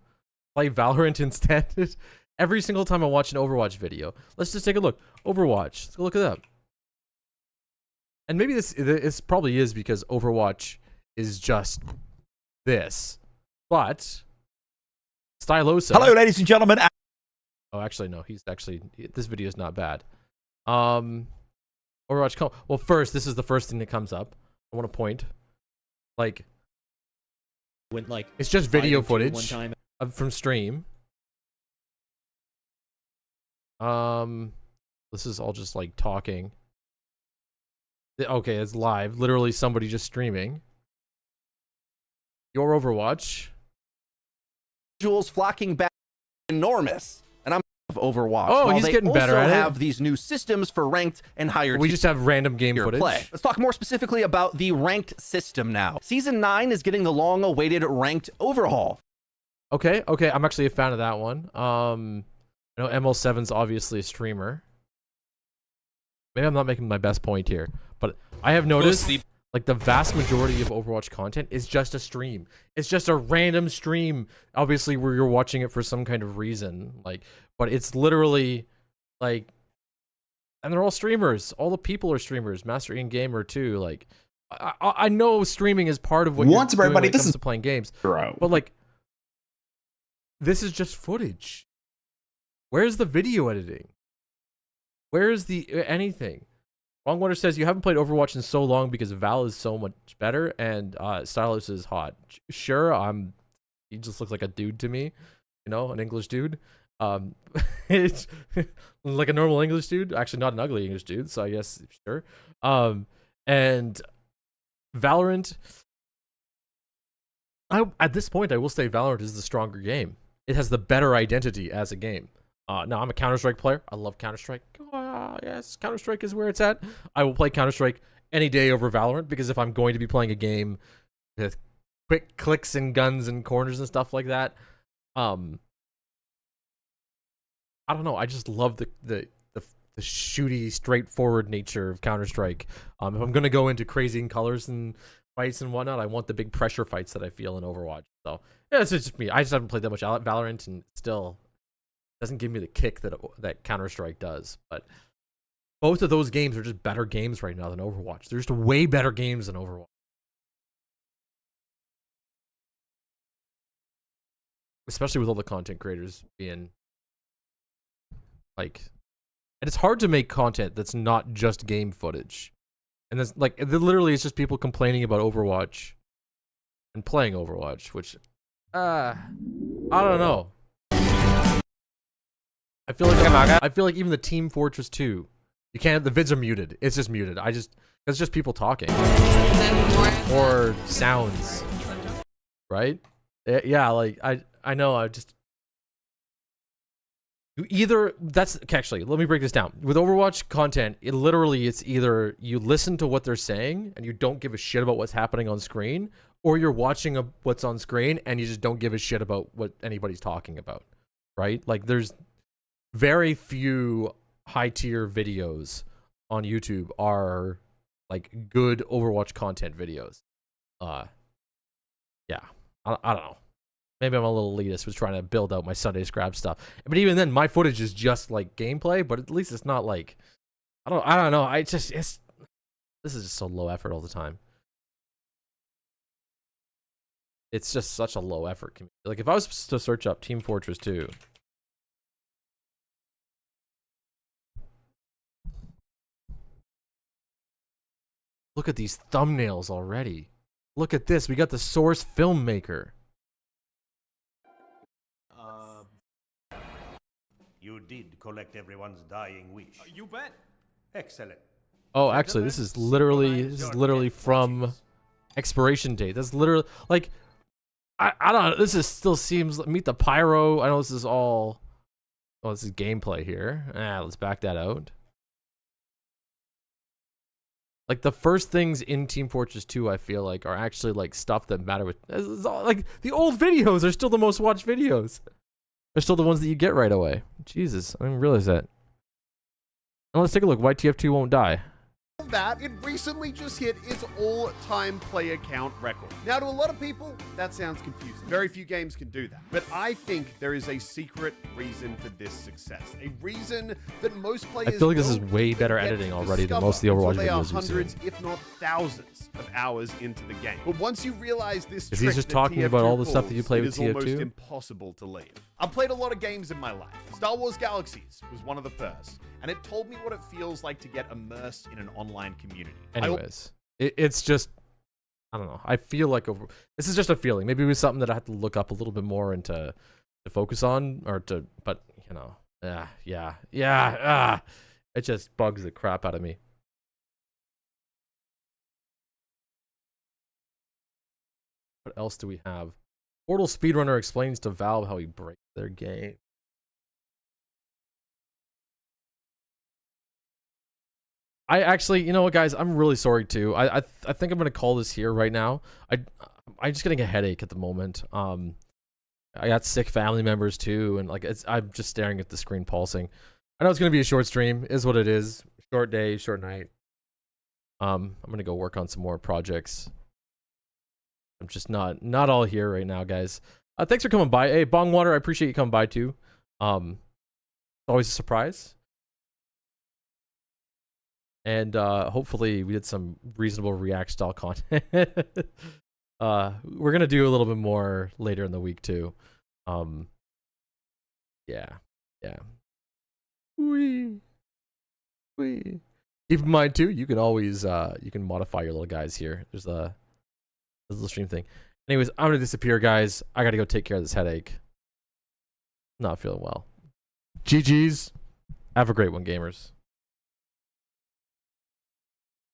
S2: play Valorant instead. Every single time I watch an Overwatch video, let's just take a look. Overwatch, let's go look it up. And maybe this probably is because Overwatch is just this, but Stylosa.
S13: Hello, ladies and gentlemen.
S2: Oh, actually, no. This video is not bad. Overwatch. Well, first, this is the first thing that comes up. I want to point. Like, it's just video footage from stream. This is all just like talking. Okay, it's live. Literally somebody just streaming. Your Overwatch.
S13: Jules flocking back enormous. And I'm of Overwatch.
S2: Oh, he's getting better at it.
S13: They also have these new systems for ranked and higher
S2: We just have random game footage.
S13: Play. Let's talk more specifically about the ranked system now. Season 9 is getting the long-awaited ranked overhaul.
S2: Okay, I'm actually a fan of that one. I know ML7's obviously a streamer. Maybe I'm not making my best point here, but I have noticed like the vast majority of Overwatch content is just a stream. It's just a random stream, obviously where you're watching it for some kind of reason. Like, but it's literally like, and they're all streamers. All the people are streamers. Master Ian Gamer too. Like, I know streaming is part of what you're doing when it comes to playing games. But like, this is just footage. Where's the video editing? Where is the anything? Wrong Wonder says you haven't played Overwatch in so long because Val is so much better and Stylus is hot. Sure, he just looks like a dude to me, you know, an English dude. It's like a normal English dude, actually not an ugly English dude, so I guess sure. And Valorant, at this point I will say Valorant is the stronger game. It has the better identity as a game. Now, I'm a Counter-Strike player. I love Counter-Strike. Yes, Counter-Strike is where it's at. I will play Counter-Strike any day over Valorant because if I'm going to be playing a game with quick clicks and guns and corners and stuff like that, I don't know. I just love the shooty, straightforward nature of Counter-Strike. If I'm going to go into crazy colors and fights and whatnot, I want the big pressure fights that I feel in Overwatch. So, yeah, it's just me. I just haven't played that much Valorant and still doesn't give me the kick that Counter-Strike does. But both of those games are just better games right now than Overwatch. They're just way better games than Overwatch. Especially with all the content creators being like, and it's hard to make content that's not just game footage. And that's like, literally it's just people complaining about Overwatch and playing Overwatch, which I don't know. I feel like even the Team Fortress 2, you can't. The vids are muted. It's just muted. It's just people talking or sounds, right? Yeah, like I know. Actually, let me break this down. With Overwatch content, it's either you listen to what they're saying and you don't give a shit about what's happening on screen, or you're watching what's on screen and you just don't give a shit about what anybody's talking about, right? Like there's very few high tier videos on YouTube are like good Overwatch content videos. Yeah, I don't know. Maybe I'm a little elitist with trying to build out my Sunday Scrap stuff. But even then, my footage is just like gameplay, but at least it's not like, I don't know. This is just so low effort all the time. It's just such a low effort. Like if I was to search up Team Fortress 2, look at these thumbnails already. Look at this. We got the source filmmaker.
S14: You did collect everyone's dying wish. You bet. Excellent.
S2: Oh, actually, this is literally from expiration date. That's literally like I don't know. This still seems like Meet the Pyro. I know this is all. Oh, this is gameplay here. Let's back that out. Like the first things in Team Fortress 2, I feel like, are actually like stuff that matter. Like the old videos are still the most watched videos. They're still the ones that you get right away. Jesus, I didn't realize that. Now let's take a look. Why TF2 won't die.
S15: That it recently just hit its all-time player count record. Now, to a lot of people, that sounds confusing. Very few games can do that. But I think there is a secret reason for this success. A reason that most players
S2: I feel like this is way better editing already than most of the Overwatch
S15: they are
S2: videos we've seen.
S15: hundreds, if not thousands, of hours into the game. But once you realize this
S2: Is
S15: trick
S2: he just
S15: that
S2: talking
S15: TF2
S2: about all the stuff that you
S15: pulls,
S2: play
S15: it
S2: with
S15: is almost
S2: TF2?
S15: impossible to leave. I've played a lot of games in my life. Star Wars Galaxies was one of the first, and it told me what it feels like to get immersed in an online community.
S2: Anyways, it's just, I don't know. I feel like this is just a feeling. Maybe it was something that I had to look up a little bit more and to focus on, but you know, it just bugs the crap out of me. What else do we have? Portal Speedrunner explains to Valve how he breaks their game. I actually, you know what, guys? I'm really sorry too. I think I'm gonna call this here right now. I'm just getting a headache at the moment. I got sick family members too, and like I'm just staring at the screen pulsing. I know it's gonna be a short stream, is what it is. Short day, short night. I'm gonna go work on some more projects. I'm just not all here right now, guys. Thanks for coming by. Hey, Bongwater, I appreciate you coming by too. Always a surprise. And hopefully we did some reasonable React style content. We're gonna do a little bit more later in the week too. Yeah. Wee. Keep in mind too, you can always you can modify your little guys here. There's a little stream thing. Anyways, I'm gonna disappear, guys. I gotta go take care of this headache. Not feeling well. GG's. Have a great one, gamers.